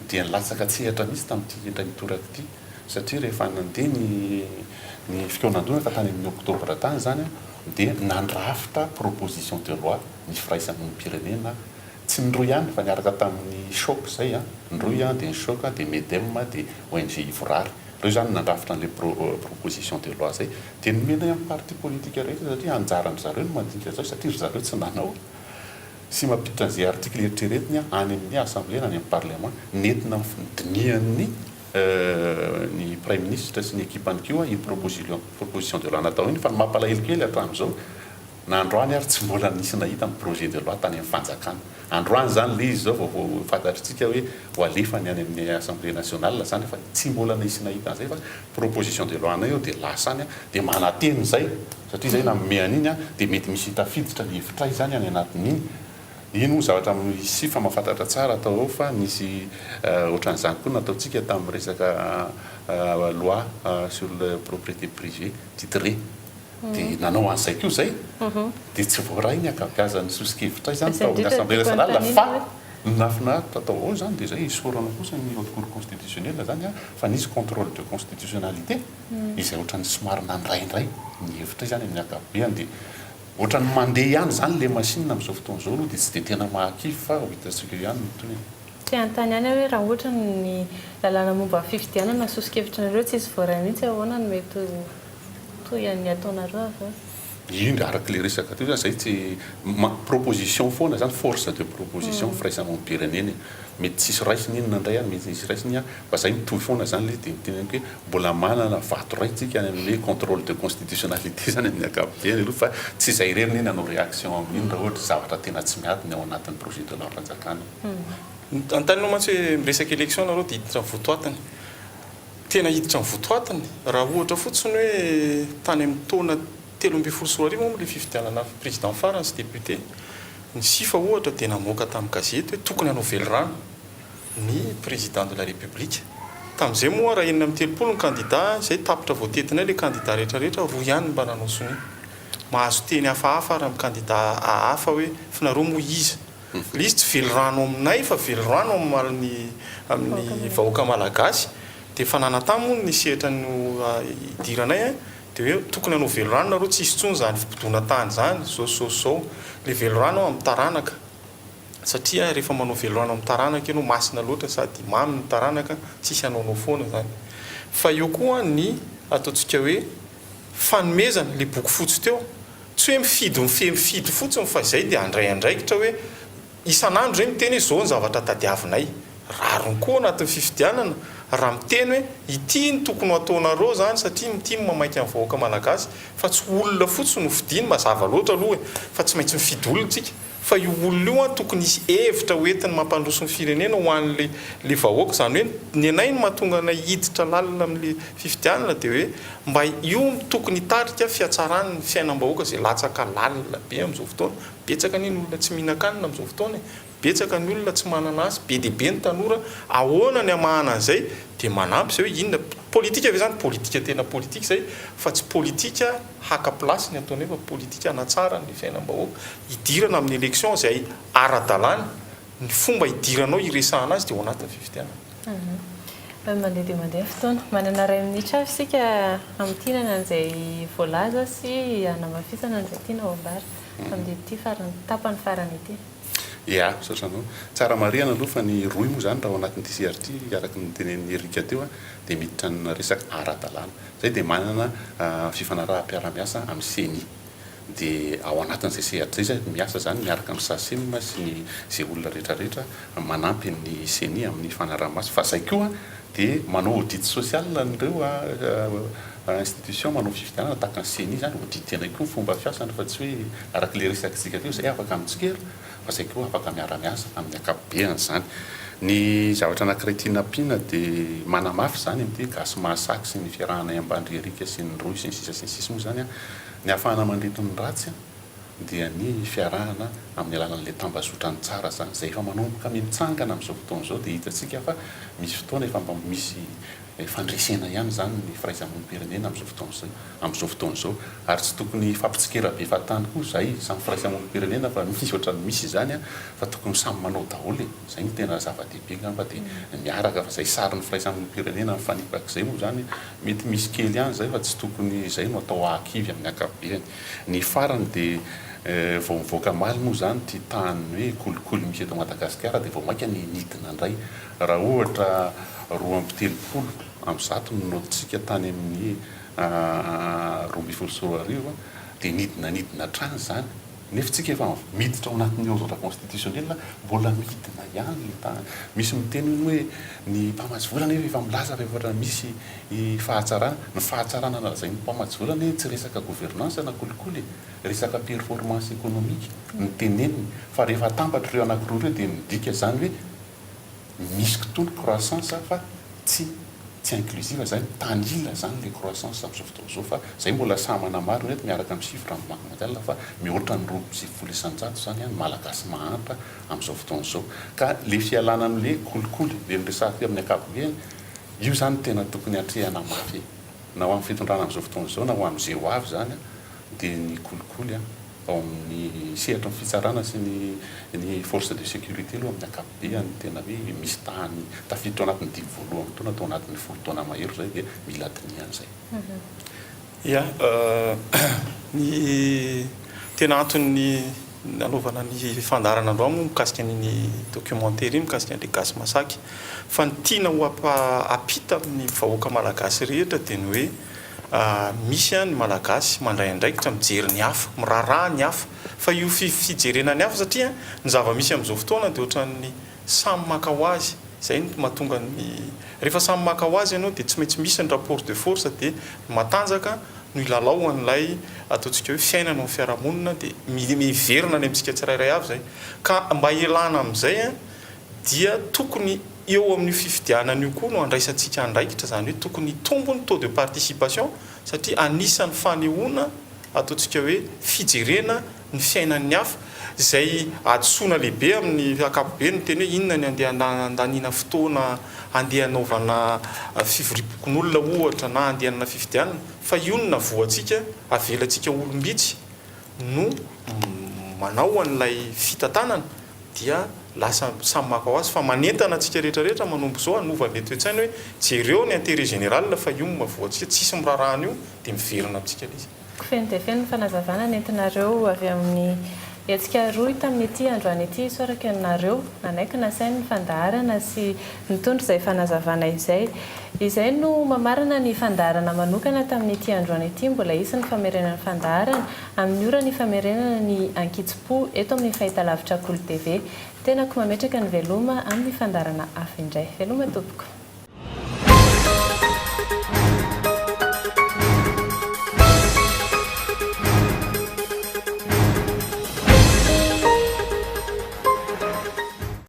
dia nilatsaka tsehatra misy tamin'ity endra mitoraka ity satria rehefa nandeha ny fikonan-doana ka tany amin'ny oktobra tany zany dia nandrafitra proposition de loi ny firaisan'ny pirenena tsy nindroy ihany fa niaraka tamin'ny choc zay ndroy dia ny choc dia medem dia ONG Ivorary reo zany nandrafitra n'le proposition de loi zay dia nomena amin'ny parti politique rehetra satria anjaran'ny zareo no mandinika zao satria zareo tsy nanao sy mampiditra an'izay article eritreretiny any amin'ny assemblée na any amin'ny parlement nentina dinian'ny ny prime ministre sy ny équipany kio i proposition de loi natao iny fa mampalahelo kely hatramin'izao na androany ary tsy mbola nisy nahita amin'ny projet de loi tany amin'ny fanjakana androany zany le izy zao vao fantatritsika hoe ho alefany any amin'ny assemblée nationale zany fa tsy mbola nisy nahita an'izay fa proposition de loi anay eo dia lasany dia manateny zay satria zay na mean'iny dia mety misy hitafiditra ny hevitray zany any anatin'iny iny moa zavatra misy fa mahafantatra tsara atao ao fa nisy ohatran'izany koa nataontsika tamin'ny resaka loi sur le propriété privée titré dia nanao an'izay koa zay dia tsy voaraha iny akapiazan'ny sosikevitray zany tao amin'ny assemblée nationale fa nafinaritra atao ao zany dia zay isorana kosa ny haute cour constitutionnelle zany fa nisy contrôle de constitutionnalité izay ohatran'ny somary nandraindray ny hevitray zany amin'ny akabeany dia ohatran'ny mandeha ihany zany le machine amin'izao fotoan'izao aloha dia tsy dia tena mahakivy fa ho hitantsika ihany notony tsy antany ihany hoe raha ohatra ny lalàna momba fifidianana sosikevitranareo tsy izy voaray mihitsy ahoana no mety toy ny ataonareo avy indra araka le resaka teo zany zay tsy proposition foana zany force de proposition firaisana amin'ny pirenena mety tsisy raisiny inona indray any mety tsisy raisiny fa zay mitovy foana zany le dia miteneniko hoe mbola manana vato ray tsika any amin'ny contrôle de constitutionnalité zany amin'ny akapobeany aloha fa tsy izay reriny eny hanao réaction amin'iny raha ohatra zavatra tena tsy miadiny ao anatin'ny projet de loi fanjakana antaninao mantsy hoe miresaka élection nareo dia hiditra ny votoatany tena hiditra ny votoatany raha ohatra fotsiny hoe tany amin'ny taona 13 moa le fifidianana président farany sy député ny sifa ohatra dia namoaka tamin'ny gazety hoe tokony hanao velorano ny président de la république tamin'izay moa raha enina amin'ny 30 ny candidat zay tapitra voatetinay le candidat rehetrarehetra roa ihany mba nanao soni mahazo teny hafahafa raha amin'ny candidat hafa hoe finareo moa izy le izy tsy velorano aminay fa velorano amin'ny vahoaka malagasy dia fanana tamoa ny sehatra no idiranay dia hoe tokony hanao velorano nareo tsy isy tsony zany fimpidona tany zany zao le velorano amin'ny taranaka satria rehefa manao velorano amin'ny taranaka ianao masina loatra sady mamy ny taranaka tsisy hanaonao foana zany fa eo koa ny ataontsika hoe fanomezana le boky fotsy teo tsy hoe mifidy fotsiny fa zay dia andray andraikitra hoe isan'andro zay miteny hoe zao ny zavatra tadiavinay rarony koa anatin'ny fifidianana raha miteny hoe ity ny tokony ataonareo zany satria mity mamaika amin'ny vahoaka malagasy fa tsy olona fotsiny no fidiny mazava loatra aloha fa tsy maintsy mifidy olona tsika fa io olona io a tokony isy hevitra hoentiny mampandroso ny firenena ho an'le vahoaka zany hoe ny anay no mahatonga na hiditra lalina amin'le fifidianana dia hoe mba io tokony hitarika fiatsarany ny fiainam-bahoaka zay latsaka lalina be amin'izao fotoana betsaka ny olona tsy mihinan-kanina amin'izao fotoana betsaka ny olona tsy manana azy be dia be ny tanora ahoana ny amahana an'izay dia manampy zay hoe inona politika ave zany politika tena politika zay fa tsy politika haka plasy ny ataony hoe fa politika anatsara ny fiainam-bahoaka hidirana amin'ny élection zay ara-dalàna ny fomba hidiranao iresahana azy dia ao anatin'ny fifidianana mandeha dia mandeha fotoana manana ray minitra avy sika amin'tinana an'izay voalaza sy anamafisana an'izay tiana ao ambary amin'ity tapany farany ity ia satranao tsara mariana aloha fa ny roy moa zany raha ao anatin'ity CRT araky ny tenen'ny Erika teo dia miditra ny resaka ara-dalàna zay dia manana fifanaraha-piara-miasa amin'ny CENI dia ao anatin'izay CRT zay miasa zany miaraka amin'ny SACEM sy zay olona rehetrarehetra manampy ny CENI amin'ny fanaraha-maso fa zay koa dia manao audit social nireo institution manao fifidianana tahaka ny CENI zany audit tena koa fomba fiasana fa tsy hoe araka le resakitsika teo zay afaka amintsika fa zay koa afaka miara-miasa amin'ny akapobeany zany ny zavatra anankiray tiana ampiana dia manamafy zany amin'ity gasy mahasaky sy ny fiarahana ambandry Erika sy ny roy sy ny sisa moa zany ny ahafahana mandreton'ny ratsy dia ny fiarahana amin'ny alalan'le tambazotra ny tsara zany zay efa manomboka mitsangana amin'izao fotoana izao dia hitantsika fa misy fotoana efa mba misy fandresena ihany zany ny firaisamon'olom-pirenena amin'izao fotoana izao ary tsy tokony fampitsikera be fatany koa zay samy firaisamon'olom-pirenena fa misy ohatran'ny misy zany fa tokony samy manao daholo zay ny tena zava-dehibe ngamba dia miaraka fa zay sarin'ny firaisamon'olom-pirenena mifanipak'izay moa zany mety misy kely ihany zay fa tsy tokony zay no atao ahakivy amin'ny akapobeany ny farany dia vao mivoaka maly moa zany ty tany hoe kolikoly misy eto Madagasikara dia vao maika ny nidina indray raha ohatra 2.30 amin'ny zato ny notintsika tany amin'ny 2024 dia nidina trany zany nefa tsika efa miditra ao anatin'ny ordre constitutionnel mbola midina ihany le tany misy miteny hoe ny mpamatsy-volana efa milaza fa efa misy fahatsarana ny fahatsarana nalazainy mpamatsy-volana hoe tsy resaka gouvernance na kolikoly resaka performance économique ny teneniny fa rehefa tambatra ireo anankiroa ireo dia midika zany hoe misy kotony croissance fa tsy inclusive zany tanila zany le croissance amin'izao fotoana izao fa zay mbola samy manamaro mety miaraka amin'ny chiffre amin'ny banque mondiale fa mihoatra ny 2.7 zany ny malagasy mahantra amin'izao fotoana izao ka le fialana amin'le kolikoly le miresahako amin'ny akapobeany io zany tena tokony hatrehana mafy na ho amin'ny fitondrana amin'izao fotoana izao na ho amin'izay ho avy zany dia ny kolikoly ao amin'ny sehatra ny fitsarana sy ny force de sécurité aloha amin'ny akapobeany tena hoe misy tany tafiditra ao anatin'ny 10 voalohany taona atao anatin'ny 10 taona mahery zay dia mila diniany zay ia ny tena antony nanaovana ny fandarana andro moa mikasika ny documentaire iny mikasika an'le gasy masaky fa ny tiana ho apita amin'ny vahoaka malagasy rehetra dia ny hoe misy ny malagasy mandray andraikitra mijery ny hafa miraraha ny hafa fa io fijerena ny hafa satria ny zava-misy amin'izao fotoana dia ohatran'ny samy maka ho azy zay ny mahatonga ny rehefa samy maka ho azy ianao dia tsy maintsy misy ny rapport de force dia matanjaka no ilalao an'ilay ataontsika hoe fiainana amin'ny fiarahamonina dia miverina any amintsika tsirairay avy zay ka mba ialana amin'izay dia tokony eo amin'ny fifidianana io koa no andraisantsika andraikitra zany hoe tokony tombony taux de participation satria anisan'ny fanehoana ataontsika hoe fijerena ny fiainan'ny hafa zay adosoana lehibe amin'ny akapobe ny teny hoe inona ny andeha andanina fotoana andeha anaovana fivoripokon'olona ohatra na andehanana fifidianana fa ionona voantsika avelantsika olombitsy no manao an'ilay fitantanana dia lasa samy maka ho azy fa manentana antsika rehetrarehetra manombo zao anovan'le toetsainy hoe jereo ny intérêt général fa io mavoantsika tsisy mirarahana io dia miverina amintsika izy feno dia feno ny fanazavana nentinareo avy amin'ny etsika roy tamin'ity androany ity soraka anareo nanaiky nasainy ny fandaharana sy nitondry izay fanazavana izay no mamarana ny fandaharana manokana tamin'ity androany ity mbola isy ny famerenana ny fandaharana amin'ny ora ny famerenana ny ankitsi-po eto amin'ny fahitalavitra Kolo TV tena ko mametraka ny veloma amin'ny fandaharana hafa indray veloma tompoko